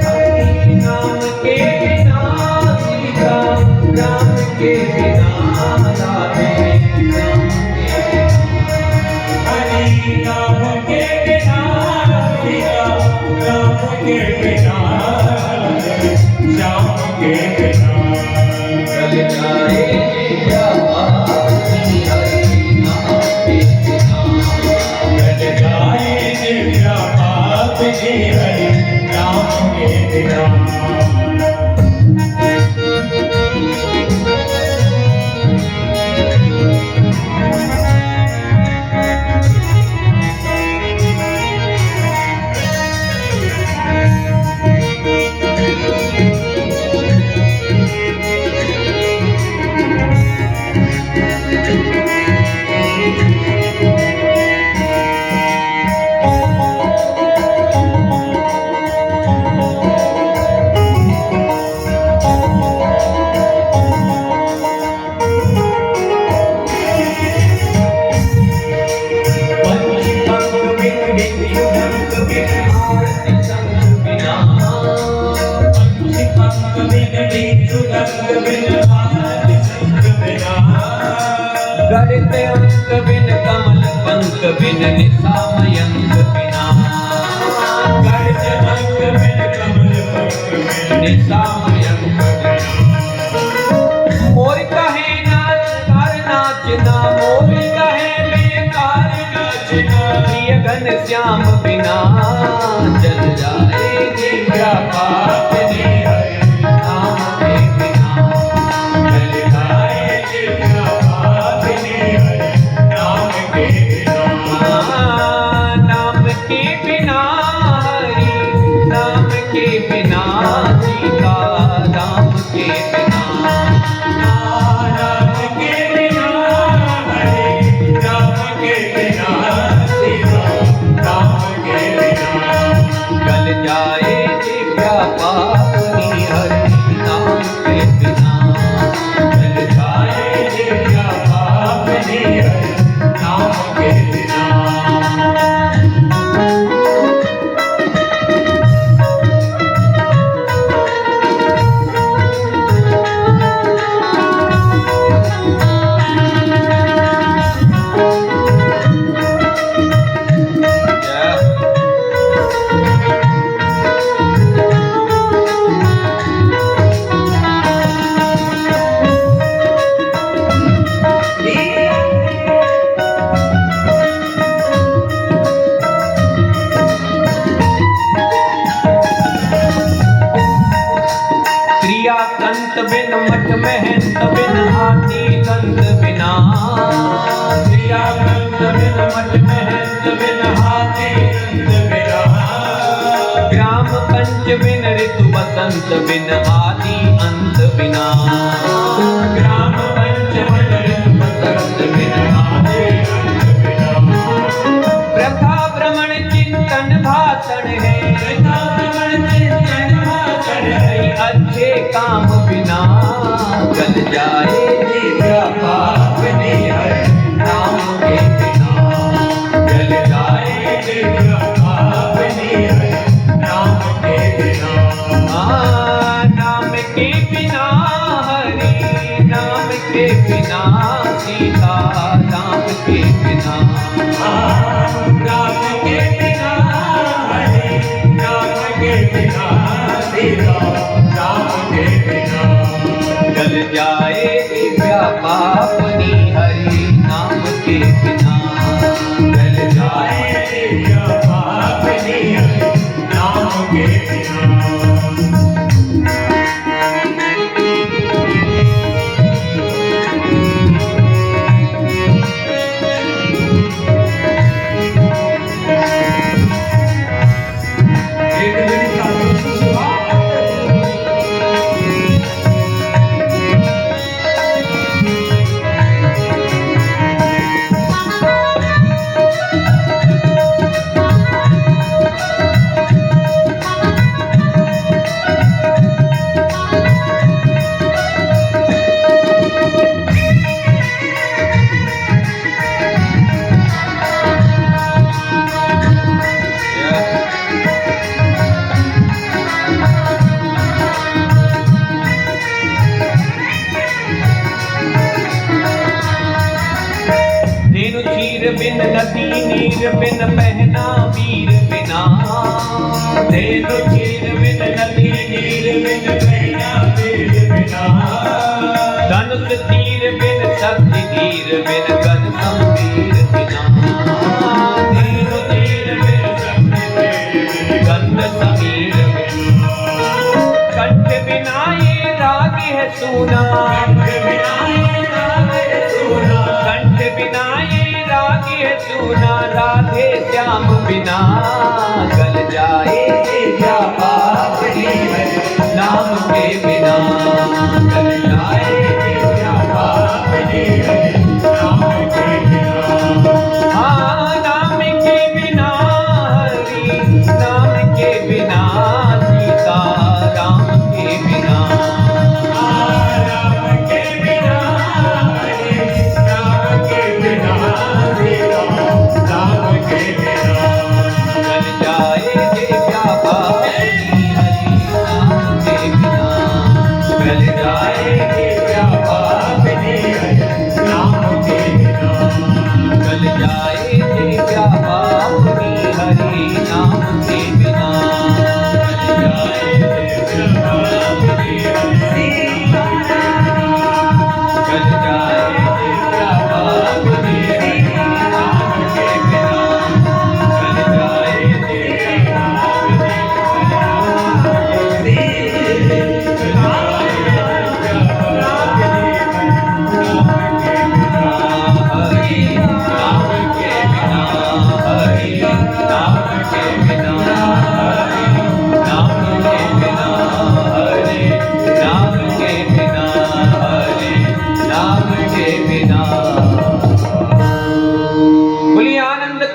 हरि नाम के बिना सीता राम के बिना। राधे राम के बिना। हरि नाम के बिना सीता राम के बिना। श्याम के बिना। गल जाए जिव्या पापनी हरि नाम के बिना। गल जाए जिव्या पापनी हरि नाम के बिना। गढ़ते अंक बिन कमल पंक बिन निशामयंक बिना। गढ़ते अंक बिन कमल पंक बिन निशामयंक बिना। मोर कहे नाच कार नाचना। मोर कहे बेकार नाचना। प्रिय घन श्याम बिना। जल जाए जिव्या पापनी हरि नाम के बिना। जल जाए जिव्या पापनी हरि नाम के बिना। नाम के बिना हरि नाम के बिना सीता राम के बिना। नाम के बिना हरि नाम के बिना सीता राम के बिना। गल जाए बिन हाथी दंत बिना, क्रियावंत बिन मठ महंत बिन हाथी दंत बिना, ग्राम पंच बिन ऋतु बसंत बिन आदि अंत बिना, ग्राम पंच बिन ऋतु बसंत बिन आदि अंत बिना, प्रथा भ्रमण चिंतन भाषण है, प्रथा भ्रमण चिंतन भाषण है, अच्छे काम बिना गल जाए दिव्या पाप निहर नाम के बिना, गल जाए दिव्या पाप निहर नाम के बिना, नाम के बिना हरि नाम के बिना सीता राम के बिना, नाम के बिना हरि नाम के बिना सीता राम के बिना, गल जाए दिव्या पाप हरि नाम के बिना, गल जाए दिव्या पाप हरि नाम के बिना। बिन नदी नीर बिन पहना वीर बिना, धेनु चीर बिन नदी नीर बिन पहना वीर बिना, धनुष तीर बिन शक्ति धीर बिन गद संवीर बिना, धेनु तीर बिन शक्ति धीर गद समीर बिना, कंठ बिना ये राग है सूना, कंठ बिना ये राग है सूना, कंठ बिना ये सुना राधे श्याम बिना, गल जाए दिव्या पाप नाम के बिना, गल जाए दिव्या पाप नाम के बिना, हाँ नाम के बिना हरि नाम के बिना सीता राम के बिना, राम के बिना हरि राम के बिना सीता राम के बिना, गल जाए दिव्या पाप हरि नाम के बिना, गल जाए दिव्या पाप हरि नाम के बिना, गल जाए दिव्या पाप हरि नाम के बिना, गल जाए दिव्या पाप हरि गल जाए दिव्या पाप हरि नाम के बिना, गल जाए दिव्या पाप हरि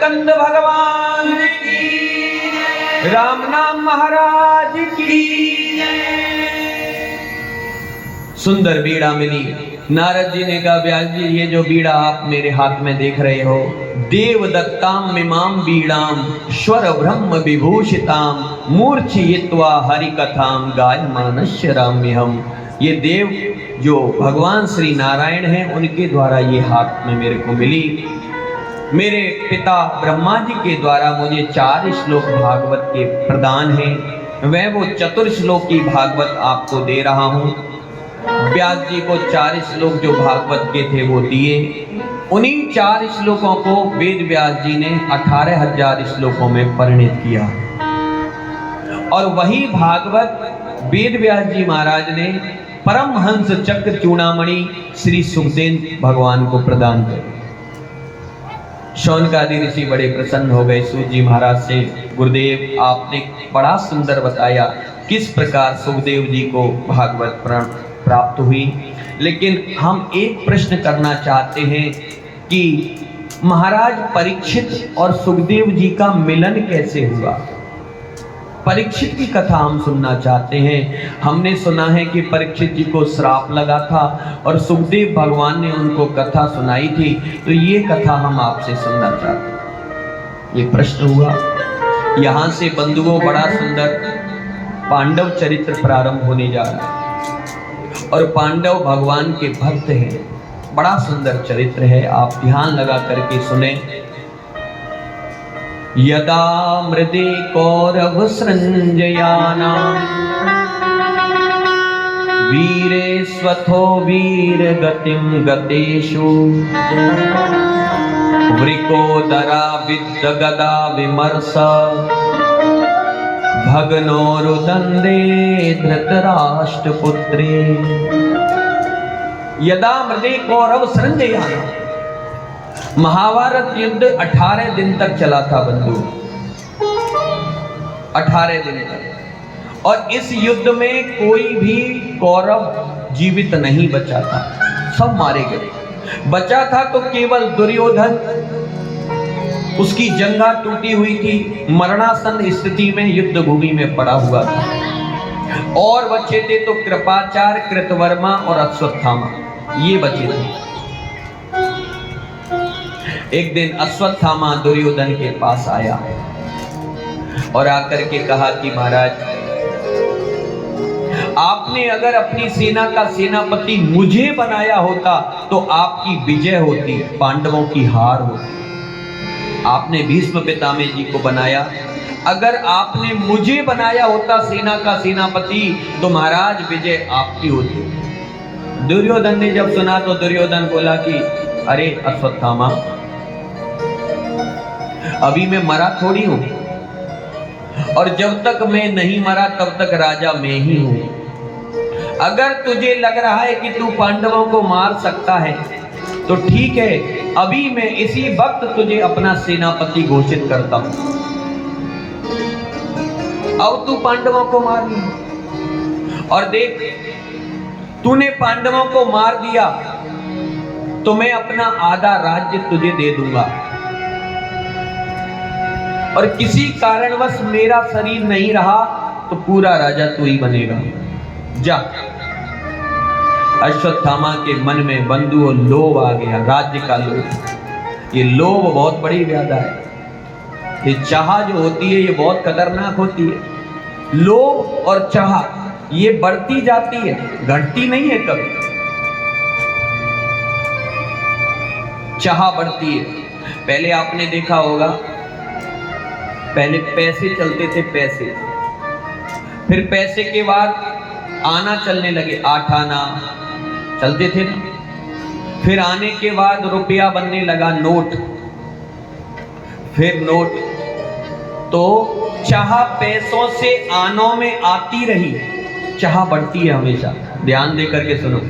कंद भगवान की, राम नाम महाराज की। सुंदर बीड़ा मिली। नारद जी ने कहा, व्यास जी ये जो बीड़ा आप मेरे हाथ में देख रहे हो, देव दत्ताम मिमाम बीड़ाम स्वर ब्रह्म विभूषिताम मूर्छयित्वा हरि कथाम गायमानस्य राम्यहम्। ये देव जो भगवान श्री नारायण हैं उनके द्वारा ये हाथ में मेरे को मिली। मेरे पिता ब्रह्मा जी के द्वारा मुझे 4 श्लोक भागवत के प्रदान हैं। वह वो चतुर श्लोक की भागवत आपको दे रहा हूँ। व्यास जी को 4 श्लोक जो भागवत के थे वो दिए। उन्हीं 4 श्लोकों को वेद व्यास जी ने 18,000 श्लोकों में परिणित किया। और वही भागवत वेद व्यास जी महाराज ने परमहंस चक्र चूड़ामणि श्री सुखदेव भगवान को प्रदान कर। शौनकादि ऋषि बड़े प्रसन्न हो गए सूत जी महाराज से। गुरुदेव आपने बड़ा सुंदर बताया किस प्रकार सुखदेव जी को भागवत पुराण प्राप्त हुई, लेकिन हम एक प्रश्न करना चाहते हैं कि महाराज परीक्षित और सुखदेव जी का मिलन कैसे हुआ। परीक्षित की कथा हम सुनना चाहते हैं। हमने सुना है कि परीक्षित जी को श्राप लगा था और सुखदेव भगवान ने उनको कथा सुनाई थी, तो ये कथा हम आपसे सुनना चाहते हैं। ये प्रश्न हुआ। यहाँ से बंधुओं बड़ा सुंदर पांडव चरित्र प्रारंभ होने जा रहा है और पांडव भगवान के भक्त हैं। बड़ा सुंदर चरित्र है, आप ध्यान लगा करके सुने। यदा मृदे कौरव सृंजयाना वीरे स्वथो वीर गतिम गतेषु वृकोदरा विद्ध गदा विमर्श भगनोरुदंदे धृतराष्ट्रपुत्रे। यदा मृदे कौरव सृंजयाना, महाभारत युद्ध 18 दिन तक चला था बंधु, 18 दिन तक। और इस युद्ध में कोई भी कौरव जीवित नहीं बचा था, सब मारे गए। बचा था तो केवल दुर्योधन, उसकी जंघा टूटी हुई थी, मरणासन स्थिति में युद्ध भूमि में पड़ा हुआ था। और बचे थे तो कृपाचार्य, कृतवर्मा और अश्वत्थामा, ये बचे थे। एक दिन अश्वत्थामा दुर्योधन के पास आया और आकर के कहा कि महाराज, आपने अगर अपनी सेना का सेनापति मुझे बनाया होता तो आपकी विजय होती, पांडवों की हार होती। आपने भीष्म पितामह जी को बनाया, अगर आपने मुझे बनाया होता सेना का सेनापति तो महाराज विजय आपकी होती। दुर्योधन ने जब सुना तो दुर्योधन बोला कि अरे अश्वत्थामा, अभी मैं मरा थोड़ी हूं, और जब तक मैं नहीं मरा तब तक राजा मैं ही हूं। अगर तुझे लग रहा है कि तू पांडवों को मार सकता है तो ठीक है, अभी मैं इसी वक्त तुझे अपना सेनापति घोषित करता हूं। अब तू पांडवों को मार लिया और देख, तूने पांडवों को मार दिया तो मैं अपना आधा राज्य तुझे दे दूंगा, और किसी कारणवश मेरा शरीर नहीं रहा तो पूरा राजा तू ही बनेगा। जा। अश्वत्थामा के मन में बंधुओं लोभ आ गया, राज्य का लोभ। ये लोभ बहुत बड़ी व्याधा है। ये चाह जो होती है ये बहुत खतरनाक होती है। लोभ और चाह ये बढ़ती जाती है, घटती नहीं है कभी। चाह बढ़ती है। पहले आपने देखा होगा, पहले पैसे चलते थे, पैसे, फिर पैसे के बाद आना चलने लगे, 8 आना चलते थे ना। फिर आने के बाद रुपया बनने लगा, नोट, फिर नोट। तो चाह पैसों से आनों में आती रही, चाह बढ़ती है हमेशा। ध्यान दे करके सुनो।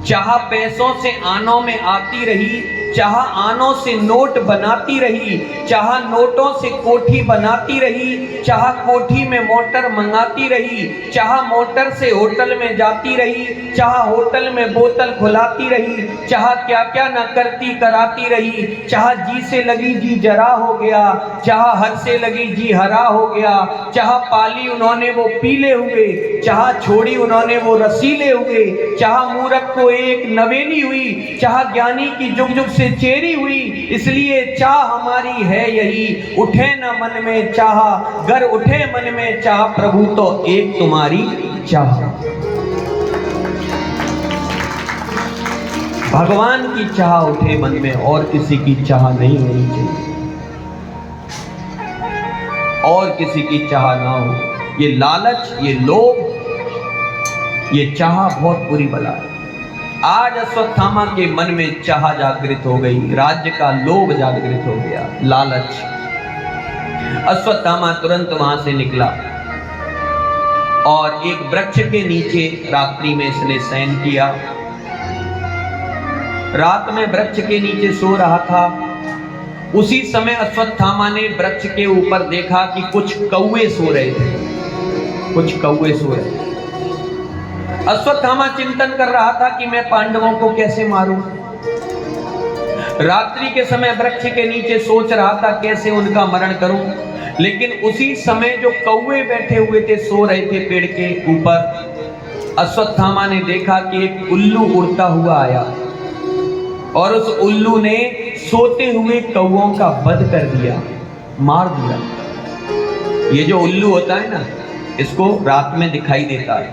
चाह पैसों से आनों में आती रही, चाह आनों से नोट बनाती रही, चाह नोटों से कोठी बनाती रही, चाह कोठी में मोटर मंगाती रही, चाह मोटर से होटल में जाती रही, चाह होटल में बोतल खुलाती रही, चाह क्या क्या न करती कराती रही। चाह जी से लगी जी जरा हो गया, चाह हर से लगी जी हरा हो गया। चाह पाली उन्होंने वो पीले हुए, चाह छोड़ी उन्होंने वो रसीले हुए। चाह मूर्ख को एक नवेली हुई, चाह ज्ञानी की जुग जुग से चेरी हुई। इसलिए चाह हमारी है यही, उठे न मन में चाह, गर उठे मन में चाह प्रभु तो एक तुम्हारी चाह। भगवान की चाह उठे मन में, और किसी की चाह नहीं होनी चाहिए, और किसी की चाह ना हो। ये लालच, ये लोभ, ये चाह बहुत बुरी बला है। आज अश्वत्थामा के मन में चाह जागृत हो गई, राज्य का लोभ जागृत हो गया, लालच। अश्वत्थामा तुरंत वहां से निकला और एक वृक्ष के नीचे रात्रि में इसने शयन किया। रात में वृक्ष के नीचे सो रहा था। उसी समय अश्वत्थामा ने वृक्ष के ऊपर देखा कि कुछ कौवे सो रहे थे, कुछ कौवे सो रहे थे। अश्वत्थामा चिंतन कर रहा था कि मैं पांडवों को कैसे मारूं। रात्रि के समय वृक्ष के नीचे सोच रहा था कैसे उनका मरण करूं। लेकिन उसी समय जो कौवे बैठे हुए थे, सो रहे थे पेड़ के ऊपर, अश्वत्थामा ने देखा कि एक उल्लू उड़ता हुआ आया और उस उल्लू ने सोते हुए कौवों का वध कर दिया, मार दिया। ये जो उल्लू होता है ना, इसको रात में दिखाई देता है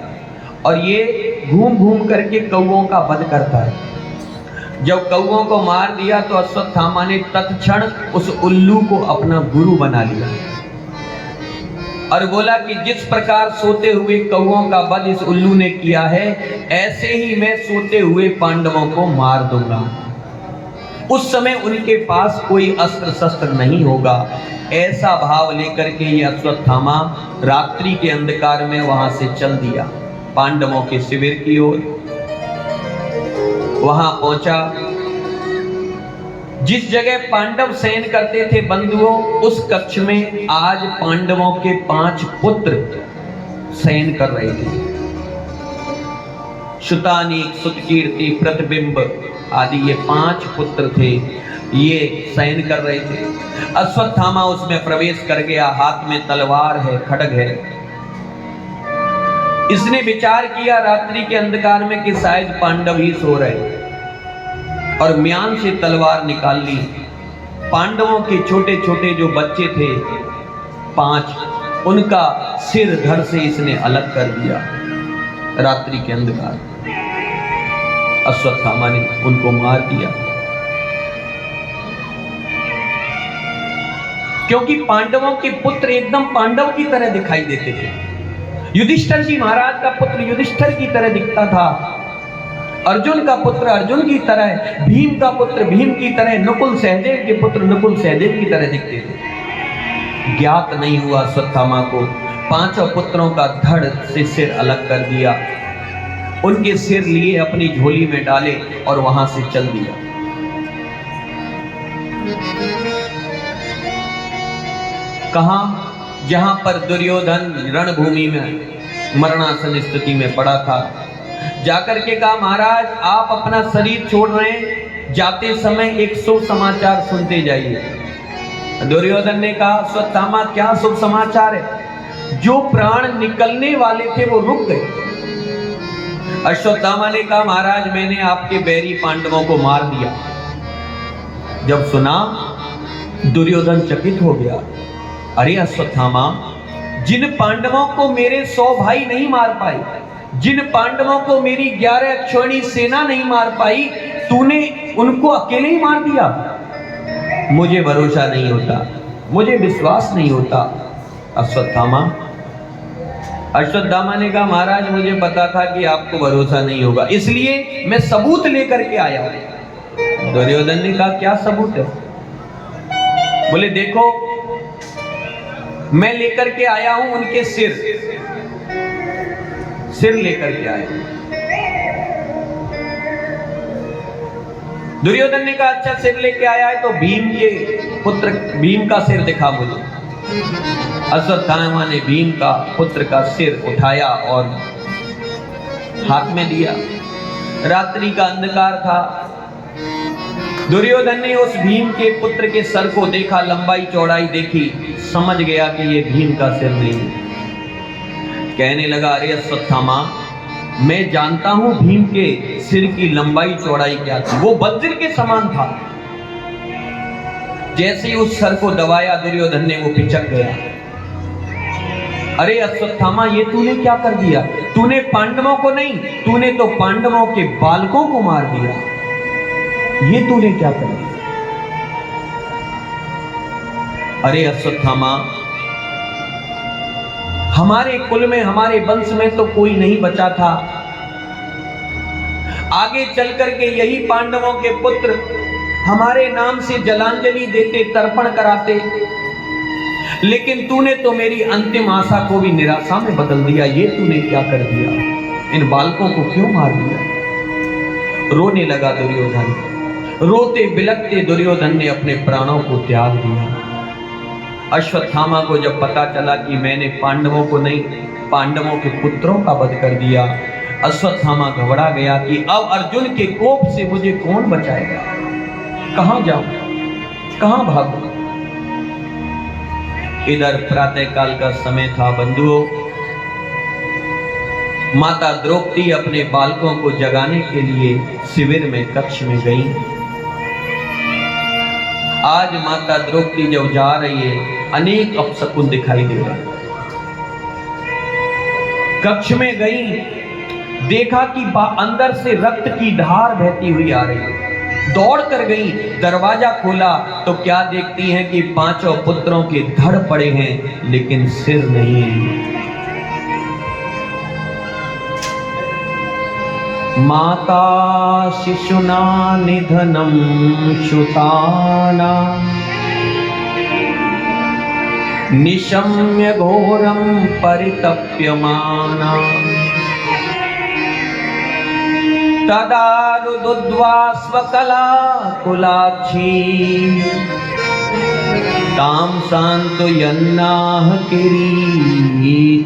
और ये घूम घूम करके कौवों का वध करता है। जब कौवों को मार दिया तो अश्वत्थामा ने तत्क्षण उस उल्लू को अपना गुरु बना लिया और बोला कि जिस प्रकार सोते हुए कौवों का वध इस उल्लू ने किया है, ऐसे ही मैं सोते हुए पांडवों को मार दूंगा। उस समय उनके पास कोई अस्त्र शस्त्र नहीं होगा। ऐसा भाव लेकर के ये अश्वत्थामा रात्रि के अंधकार में वहां से चल दिया पांडवों के शिविर की ओर। वहां पहुंचा, जिस जगह पांडव शयन करते थे बंधुओं, उस कक्ष में आज पांडवों के 5 पुत्र शयन कर रहे थे। शुतानीक, सुतकीर्ति, प्रतिबिंब आदि ये 5 पुत्र थे, ये शयन कर रहे थे। अश्वत्थामा उसमें प्रवेश कर गया। हाथ में तलवार है, खड्ग है। इसने विचार किया रात्रि के अंधकार में कि शायद पांडव ही सो रहे और म्यान से तलवार निकाल ली। पांडवों के छोटे छोटे जो बच्चे थे 5, उनका सिर धड़ से इसने अलग कर दिया। रात्रि के अंधकार अश्वत्थामा ने उनको मार दिया, क्योंकि पांडवों के पुत्र एकदम पांडव की तरह दिखाई देते थे। युधिष्ठिर जी महाराज का पुत्र युधिष्ठिर की तरह दिखता था, अर्जुन का पुत्र अर्जुन की तरह, भीम का पुत्र भीम की तरह, नकुल सहदेव के पुत्र नकुल सहदेव की तरह दिखते थे। ज्ञात नहीं हुआ अश्वत्थामा को, 5 पुत्रों का धड़ से सिर अलग कर दिया, उनके सिर लिए अपनी झोली में डाले और वहां से चल दिया। कहां? जहां पर दुर्योधन रणभूमि में मरणासन स्थिति में पड़ा था। जाकर के कहा, महाराज आप अपना शरीर छोड़ रहे हैं, जाते समय एक शुभ समाचार सुनते जाइए। दुर्योधन ने कहा, अश्वत्थामा क्या शुभ समाचार है? जो प्राण निकलने वाले थे वो रुक गए। अश्वत्थामा ने कहा, महाराज मैंने आपके बैरी पांडवों को मार दिया। जब सुना दुर्योधन चकित हो गया। अरे अश्वत्थामा, जिन पांडवों को मेरे 100 भाई नहीं मार पाए, जिन पांडवों को मेरी 11 अक्षौहिणी सेना नहीं मार पाई, तूने उनको अकेले ही मार दिया। मुझे भरोसा नहीं होता, मुझे विश्वास नहीं होता। अश्वत्थामा ने कहा, महाराज मुझे पता था कि आपको भरोसा नहीं होगा, इसलिए मैं सबूत लेकर के आया। दुर्योधन ने कहा, क्या सबूत है? बोले देखो, मैं लेकर के आया हूं उनके सिर लेकर के आया। दुर्योधन ने कहा, अच्छा सिर लेके आया है तो भीम के पुत्र भीम का सिर दिखा मुझे। अश्वत्थामा ने भीम का पुत्र का सिर उठाया और हाथ में दिया। रात्रि का अंधकार था। दुर्योधन ने उस भीम के पुत्र के सर को देखा, लंबाई चौड़ाई देखी, समझ गया कि ये भीम का सिर नहीं है। कहने लगा, अरे अश्वत्थामा, मैं जानता हूं भीम के सिर की लंबाई चौड़ाई क्या थी, वो वज्र के समान था। जैसे ही उस सर को दबाया दुर्योधन ने, वो पिचक गया। अरे अश्वत्थामा, ये तूने क्या कर दिया? तूने पांडवों को नहीं, तूने तो पांडवों के बालकों को मार दिया। ये तूने क्या कर दिया? अरे अश्वत्थामा, हमारे कुल में, हमारे वंश में तो कोई नहीं बचा था। आगे चल करके यही पांडवों के पुत्र हमारे नाम से जलांजलि देते, तर्पण कराते। लेकिन तूने तो मेरी अंतिम आशा को भी निराशा में बदल दिया। ये तूने क्या कर दिया? इन बालकों को क्यों मार दिया? रोने लगा दुर्योधन। रोते बिलखते दुर्योधन ने अपने प्राणों को त्याग दिया। अश्वत्थामा को जब पता चला कि मैंने पांडवों को नहीं, पांडवों के पुत्रों का वध कर दिया, अश्वत्थामा घबरा गया कि अब अर्जुन के कोप से मुझे कौन बचाएगा? कहां जाऊं, कहां भागूं? इधर प्रातःकाल का समय था। बंधुओं, माता द्रौपदी अपने बालकों को जगाने के लिए शिविर में, कक्ष में गई। आज माता द्रौपदी जब जा रही है, अनेक अपशकुन दिखाई दे रहे हैं। कक्ष में गई, देखा कि अंदर से रक्त की धार बहती हुई आ रही है। दौड़ कर गई, दरवाजा खोला तो क्या देखती हैं कि पांचों पुत्रों के धड़ पड़े हैं, लेकिन सिर नहीं है। माता शिशुना निधनम शुताना निशम्य घोरम परितप्यमाना तदा रुदुद्वा स्वकला कुलाक्षी ताम सांत्वयन्नाह किरीटमाली।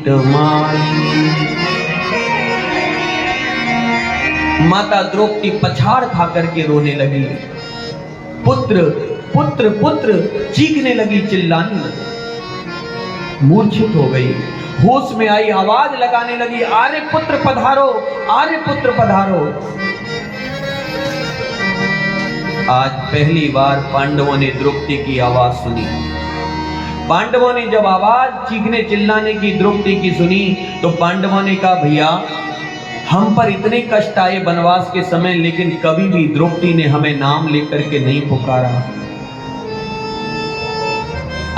माता द्रौपदी पछाड़ खा करके रोने लगी। पुत्र पुत्र पुत्र चीखने लगी, चिल्लाने लगी। मूर्छित हो गई, होश में आई, आवाज लगाने लगी, आर्य पुत्र पधारो, आर्य पुत्र पधारो। आज पहली बार पांडवों ने द्रौपदी की आवाज सुनी। पांडवों ने जब आवाज चीखने चिल्लाने की द्रौपदी की सुनी तो पांडवों ने कहा, भैया हम पर इतने कष्ट आए वनवास के समय, लेकिन कभी भी द्रौपदी ने हमें नाम लेकर के नहीं पुकारा।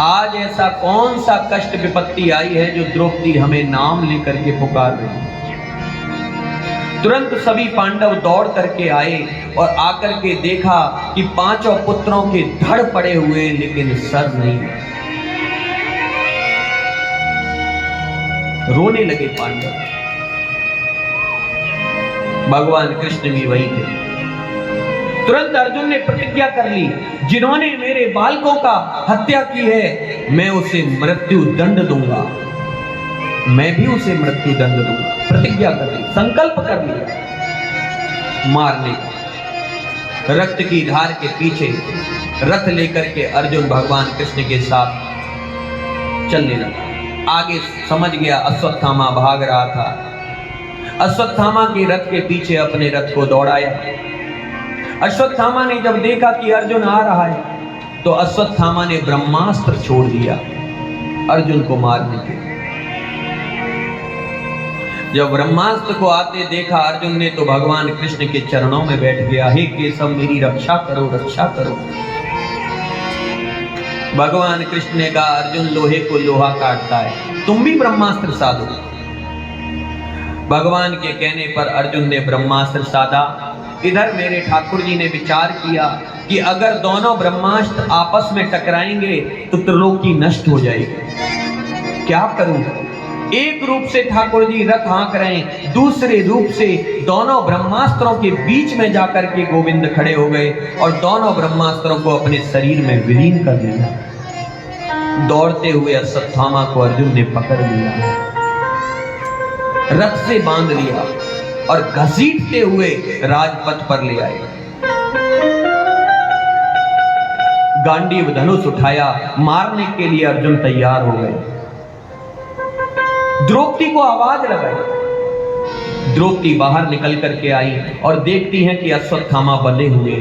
आज ऐसा कौन सा कष्ट विपत्ति आई है जो द्रौपदी हमें नाम लेकर के पुकार रही है? तुरंत सभी पांडव दौड़ करके आए और आकर के देखा कि पांचों पुत्रों के धड़ पड़े हुए, लेकिन सर नहीं। रोने लगे पांडव। भगवान कृष्ण भी वहीं थे। तुरंत अर्जुन ने प्रतिज्ञा कर ली, जिन्होंने मेरे बालकों का हत्या की है मैं उसे मृत्यु दंड दूंगा, मैं भी उसे मृत्यु दंड दूंगा। प्रतिज्ञा कर ली, संकल्प कर लिया मारने का। रक्त की धार के पीछे रथ लेकर के अर्जुन भगवान कृष्ण के साथ चलने लगा। आगे समझ गया अश्वत्थामा भाग रहा था। अश्वत्थामा के रथ के पीछे अपने रथ को दौड़ाया। अश्वत्थामा ने जब देखा कि अर्जुन आ रहा है तो अश्वत्थामा ने ब्रह्मास्त्र छोड़ दिया अर्जुन को मारने के। जब ब्रह्मास्त्र को आते देखा अर्जुन ने तो भगवान कृष्ण के चरणों में बैठ गया, हे केशव मेरी रक्षा करो, रक्षा करो। भगवान कृष्ण ने कहा, अर्जुन लोहे को लोहा काटता है, तुम भी ब्रह्मास्त्र साधो। भगवान के कहने पर अर्जुन ने ब्रह्मास्त्र साधा। इधर मेरे ठाकुर जी ने विचार किया कि अगर दोनों ब्रह्मास्त्र आपस में टकराएंगे तो त्रिलोकी नष्ट हो जाएगी। क्या करूं? एक रूप से ठाकुर जी रथ हाँक रहे हैं, दूसरे रूप से दोनों ब्रह्मास्त्रों के बीच में जाकर के गोविंद खड़े हो गए और दोनों ब्रह्मास्त्रों को अपने शरीर में विलीन कर दिया। दौड़ते हुए अश्वत्थामा को अर्जुन ने पकड़ लिया, रथ से बांध लिया और घसीटते हुए राजपथ पर ले आए। गांडीव धनुष उठाया, मारने के लिए अर्जुन तैयार हो गए। द्रौपदी को आवाज लगाई। द्रौपदी बाहर निकल करके आई और देखती हैं कि अश्वत्थामा बंधे हुए।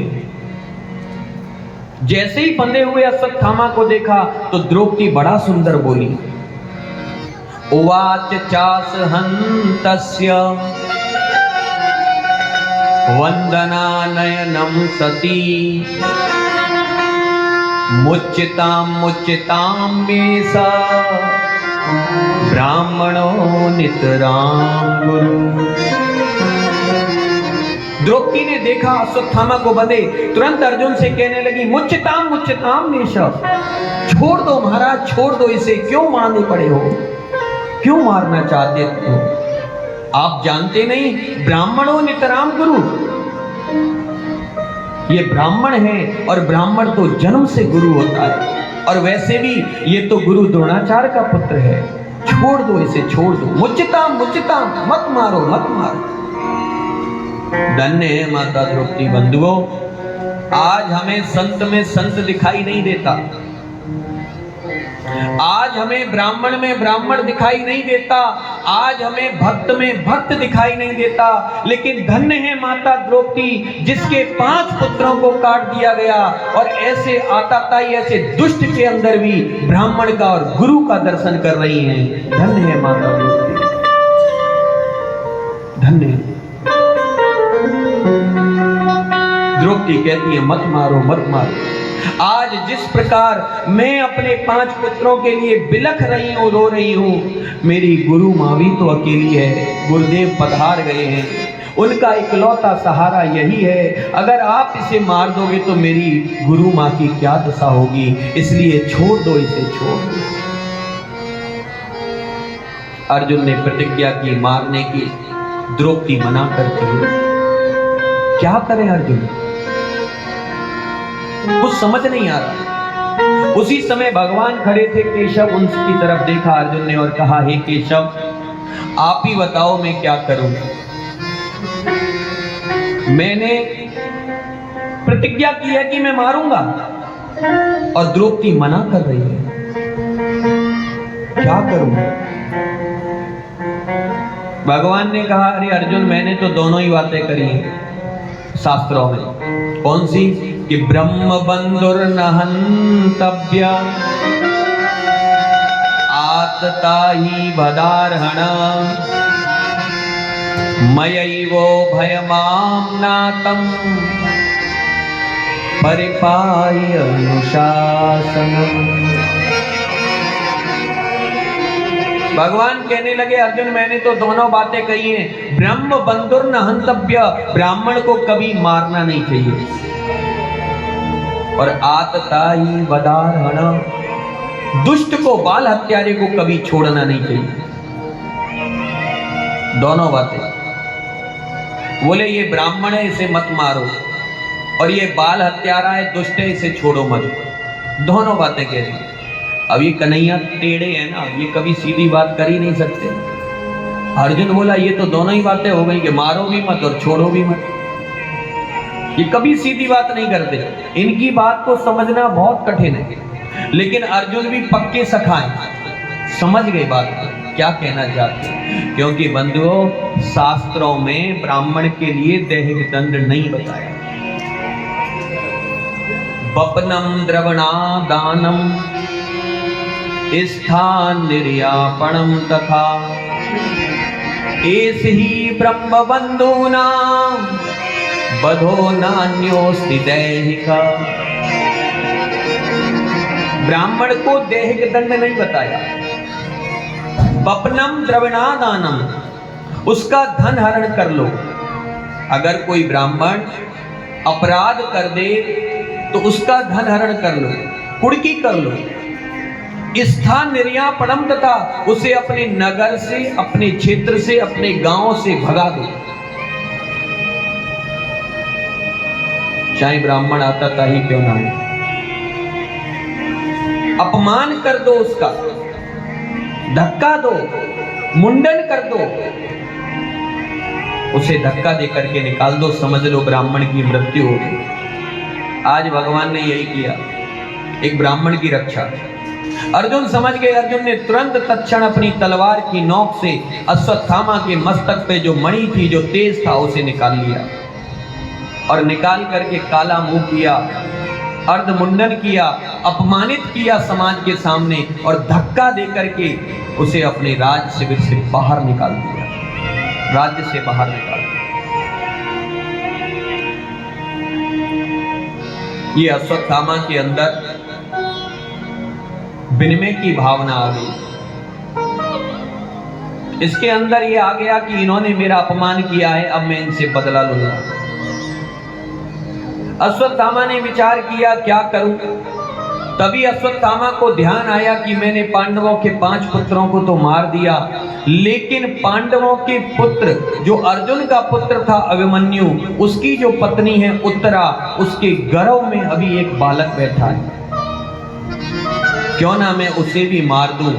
जैसे ही बंधे हुए अश्वत्थामा को देखा तो द्रौपदी बड़ा सुंदर बोली, उवाच चास हन्तस्य वंदनानयनम सती मुच्यतां मे सा ब्राह्मणो नितरां गुरु। द्रौपदी ने देखा अश्वत्थामा को बंधे, तुरंत अर्जुन से कहने लगी, मुच्यताम मुच्यताम नेशव, छोड़ दो महाराज, छोड़ दो इसे, क्यों मारने पड़े हो, क्यों मारना चाहते हो? आप जानते नहीं, ब्राह्मणों नितराम गुरु, ये ब्राह्मण है और ब्राह्मण तो जन्म से गुरु होता है, और वैसे भी ये तो गुरु द्रोणाचार्य का पुत्र है, छोड़ दो इसे, छोड़ दो। मुच्यताम मुच्यताम, मत मारो मत मारो। धन्य है माता द्रौपदी बंधुओं, आज हमें संत में संत दिखाई नहीं देता, आज हमें ब्राह्मण में ब्राह्मण दिखाई नहीं देता, आज हमें भक्त में भक्त दिखाई नहीं देता, लेकिन धन्य है माता द्रौपदी जिसके 5 पुत्रों को काट दिया गया और ऐसे आताताई, ऐसे दुष्ट के अंदर भी ब्राह्मण का और गुरु का दर्शन कर रही हैं। धन्य है माता द्रौपदी, धन्य। द्रौपदी कहती है, मत मारो मत मारो। आज जिस प्रकार मैं अपने 5 पुत्रों के लिए बिलख रही हूं, रो रही हूं, मेरी गुरु माँ भी तो अकेली है, गुरुदेव पधार गए हैं, उनका इकलौता सहारा यही है। अगर आप इसे मार दोगे तो मेरी गुरु माँ की क्या दशा होगी, इसलिए छोड़ दो इसे, छोड़ दो। अर्जुन ने प्रतिज्ञा की मारने की, द्रौपदी मना करती है। क्या करें अर्जुन, कुछ समझ नहीं आ रहा। उसी समय भगवान खड़े थे, केशव उनकी तरफ देखा अर्जुन ने और कहा, हे केशव, आप ही बताओ मैं क्या करूं। मैंने प्रतिज्ञा की है कि मैं मारूंगा और द्रौपदी मना कर रही है, क्या करूं। भगवान ने कहा, अरे अर्जुन, मैंने तो दोनों ही बातें करी हैं शास्त्रों में। कौन सी? कि ब्रह्म बंधुर्न हन्तव्य आतताहि वदार्हण मयैवो भयमाम्नातं परिपाह्य अनुशासनम्। भगवान कहने लगे, अर्जुन मैंने तो दोनों बातें कही हैं। ब्रह्म बंधुर्न हन्तव्य, ब्राह्मण को कभी मारना नहीं चाहिए, और आतताई वदार्हण, दुष्ट को, बाल हत्यारे को कभी छोड़ना नहीं चाहिए। दोनों बातें। बोले ये ब्राह्मण है इसे मत मारो, और ये बाल हत्यारा है, दुष्ट है, इसे छोड़ो मत। दोनों बातें कह रही। अब ये कन्हैया टेढ़े हैं ना, ये कभी सीधी बात कर ही नहीं सकते। अर्जुन बोला, ये तो दोनों ही बातें हो गई कि मारो भी मत और छोड़ो भी मत, ये कभी सीधी बात नहीं करते। इनकी बात को समझना बहुत कठिन है, लेकिन अर्जुन भी पक्के सखा हैं, समझ गए बात क्या कहना चाहते हैं। क्योंकि बंधुओं, शास्त्रों में ब्राह्मण के लिए दैहिक दंड नहीं बताया। बपनम द्रवणा दानम स्थान निर्यापणम तथा एस ही ब्रह्म बंधूनां बधो नान्योस्ति दैहिका। ब्राह्मण को दैहिक दंड नहीं बताया। बपनम द्रविणादानम, उसका धन हरण कर लो। अगर कोई ब्राह्मण अपराध कर दे तो उसका धन हरण कर लो, कुड़की कर लो। स्थान निर्यापणम, तथा उसे अपने नगर से, अपने क्षेत्र से, अपने गांव से भगा दो। चाहे ब्राह्मण आता था ही क्यों ना हो, अपमान कर दो उसका, धक्का दो, मुंडन कर दो, उसे धक्का दे करके निकाल दो, समझ लो ब्राह्मण की मृत्यु हो गई। आज भगवान ने यही किया, एक ब्राह्मण की रक्षा। अर्जुन समझ गए। अर्जुन ने तुरंत तत्क्षण अपनी तलवार की नोक से अश्वत्थामा के मस्तक पे जो मणि थी, जो तेज था, उसे निकाल लिया और निकाल करके काला मुंह किया, अर्धमुंडन किया, अपमानित किया समाज के सामने, और धक्का दे करके उसे अपने राज शिविर से बाहर निकाल दिया, राज्य से बाहर निकाल दिया। ये अश्वत्थामा के अंदर विनिमय की भावना आ गई। इसके अंदर ये आ गया कि इन्होंने मेरा अपमान किया है, अब मैं इनसे बदला लूंगा। अश्वत्थामा ने विचार किया क्या करूं। तभी अश्वत्थामा को ध्यान आया कि मैंने पांडवों के 5 पुत्रों को तो मार दिया, लेकिन पांडवों के पुत्र जो अर्जुन का पुत्र था अभिमन्यु, उसकी जो पत्नी है उत्तरा, उसके गर्भ में अभी एक बालक बैठा है। क्यों ना मैं उसे भी मार दूं,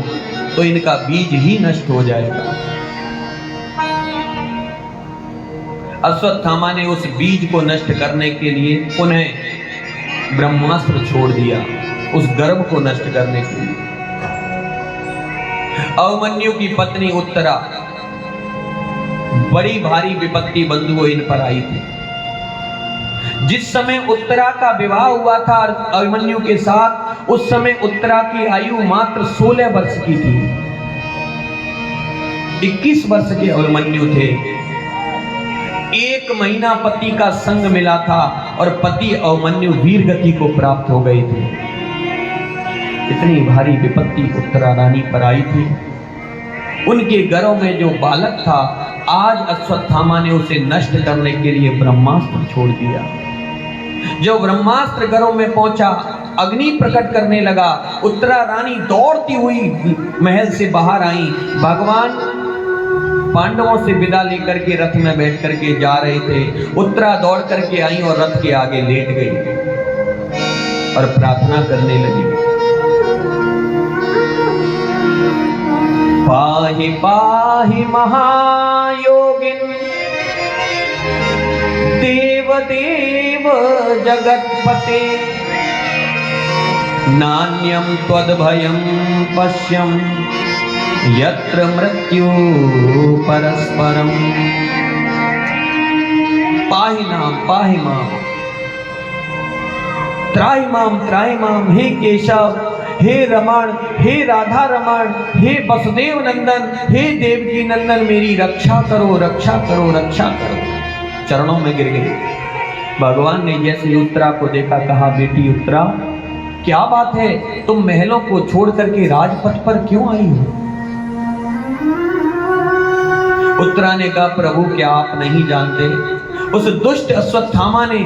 तो इनका बीज ही नष्ट हो जाएगा। अश्वत्थामा ने उस बीज को नष्ट करने के लिए पुनः ब्रह्मास्त्र छोड़ दिया, उस गर्भ को नष्ट करने के लिए। अभिमन्यु की पत्नी उत्तरा, बड़ी भारी विपत्ति बंधुओं इन पर आई थी। जिस समय उत्तरा का विवाह हुआ था अभिमन्यु के साथ, उस समय उत्तरा की आयु मात्र 16 वर्ष की थी। 21 वर्ष के अभिमन्यु थे। 1 महीना पति का संग मिला था और पति अभिमन्यु वीर गति को प्राप्त हो गए थे। इतनी भारी विपत्ति उत्तरा रानी पर आई थी। उनके गर्भ में जो बालक था, आज अश्वत्थामा ने उसे नष्ट करने के लिए ब्रह्मास्त्र छोड़ दिया। जो ब्रह्मास्त्र गर्भ में पहुंचा, अग्नि प्रकट करने लगा। उत्तरा रानी दौड़ती हुई महल से बाहर आई। भगवान पांडवों से विदा लेकर के रथ में बैठ करके जा रहे थे। उत्तरा दौड़ करके आई और रथ के आगे लेट गई और प्रार्थना करने लगी, पाहि पाहि महायोगिन देव देव जगत्पते, नान्यं त्वद्भयं पश्यं यत्र मृत्यु परस्परम। पाहि माम त्राहि माम, हे केशव, हे रमण, हे राधा रमण, हे वसुदेव नंदन, हे देवकी नंदन, मेरी रक्षा करो, रक्षा करो, रक्षा करो। चरणों में गिर गई। भगवान ने जैसे उत्तरा को देखा, कहा, बेटी उत्तरा, क्या बात है, तुम महलों को छोड़ करके राजपथ पर क्यों आई हो? उत्तरा ने कहा, प्रभु क्या आप नहीं जानते, उस दुष्ट अश्वत्थामा ने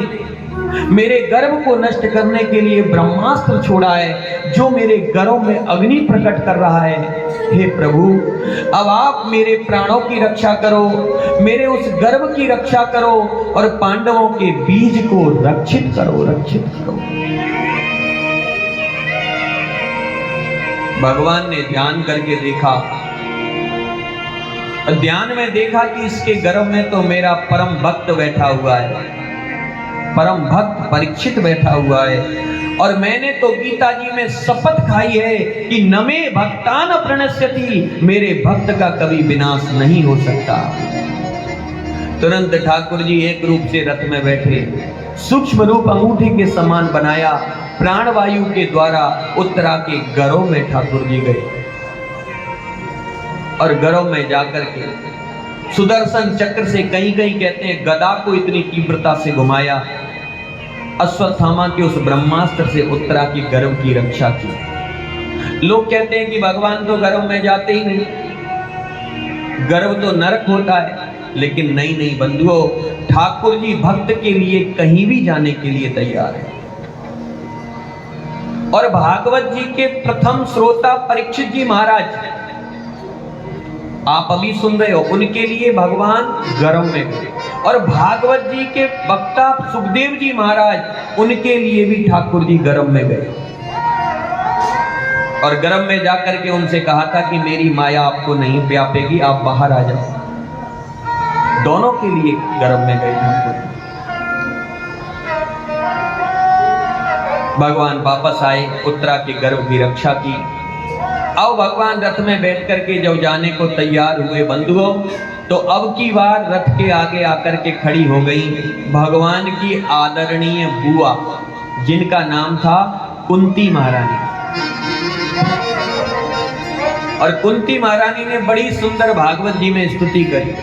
मेरे गर्भ को नष्ट करने के लिए ब्रह्मास्त्र छोड़ा है, जो मेरे गर्भ में अग्नि प्रकट कर रहा है। हे प्रभु, अब आप मेरे प्राणों की रक्षा करो, मेरे उस गर्भ की रक्षा करो और पांडवों के बीज को रक्षित करो, रक्षित करो। भगवान ने ध्यान करके देखा, ध्यान में देखा कि इसके गर्भ में तो मेरा परम भक्त बैठा हुआ है, परम भक्त परीक्षित बैठा हुआ है, और मैंने तो गीता जी में शपथ खाई है कि न मे भक्तान प्रणश्यति, मेरे भक्त का कभी विनाश नहीं हो सकता। तुरंत ठाकुर जी एक रूप से रथ में बैठे, सूक्ष्म रूप अंगूठी के समान बनाया, प्राणवायु के द्वारा उत्तरा के गर्भ में ठाकुर जी गए और गर्भ में जाकर के सुदर्शन चक्र से, कहीं कहीं कहते हैं गदा को इतनी तीव्रता से घुमाया, अश्वत्थामा के उस ब्रह्मास्त्र से उत्तरा की गर्भ की रक्षा की। लोग कहते हैं कि भगवान तो गर्भ में जाते ही नहीं, गर्भ तो नरक होता है, लेकिन नहीं बंधुओं, ठाकुर जी भक्त के लिए कहीं भी जाने के लिए तैयार है। और भागवत जी के प्रथम श्रोता परीक्षित जी महाराज, आप अभी सुन रहे हो, उनके लिए भगवान गर्भ में गए, और भागवत जी के वक्ता सुखदेव जी महाराज, उनके लिए भी ठाकुर जी गर्भ में गए और गर्भ mit जाकर के उनसे कहा था कि मेरी माया आपको नहीं व्यापेगी, आप बाहर आ जाओ। दोनों के लिए गर्भ में गए ठाकुर। भगवान वापस आए, उत्तरा के गर्भ की रक्षा की। अब भगवान रथ में बैठ करके जब जाने को तैयार हुए बंधुओं, तो अब की बार रथ के आगे आकर के खड़ी हो गई भगवान की आदरणीय बुआ, जिनका नाम था कुंती महारानी। और कुंती महारानी ने बड़ी सुंदर भागवत जी में स्तुति करी,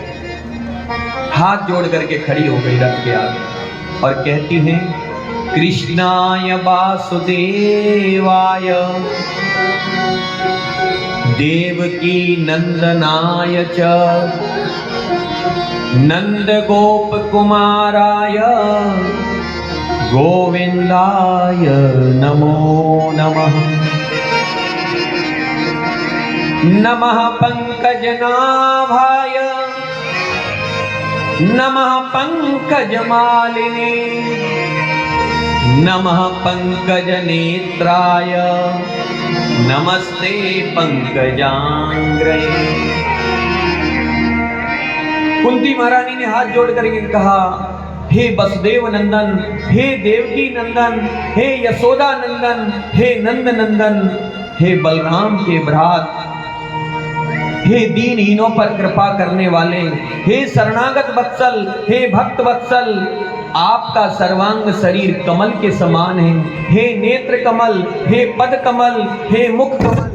हाथ जोड़ करके खड़ी हो गई रथ के आगे और कहती हैं, कृष्णाय वासुदेवाय देवकी नंदनाय च नंद गोप कुमाराय गोविंदाय नमो नमः। नमः पंकजनाभाय नमः पंकजमालिने नमः पंकजनेत्राय नमस्ते पंकजांग्रये। कुंती महारानी ने हाथ जोड़ करके कहा, हे वसुदेव नंदन, हे देवकी नंदन, हे यशोदा नंदन, हे नंद नंदन, हे बलराम के भ्रात, हे दीनहीनों पर कृपा करने वाले, हे शरणागत वत्सल, हे भक्त वत्सल, आपका सर्वांग शरीर कमल के समान है। हे नेत्र कमल, हे पद कमल, हे मुख कमल,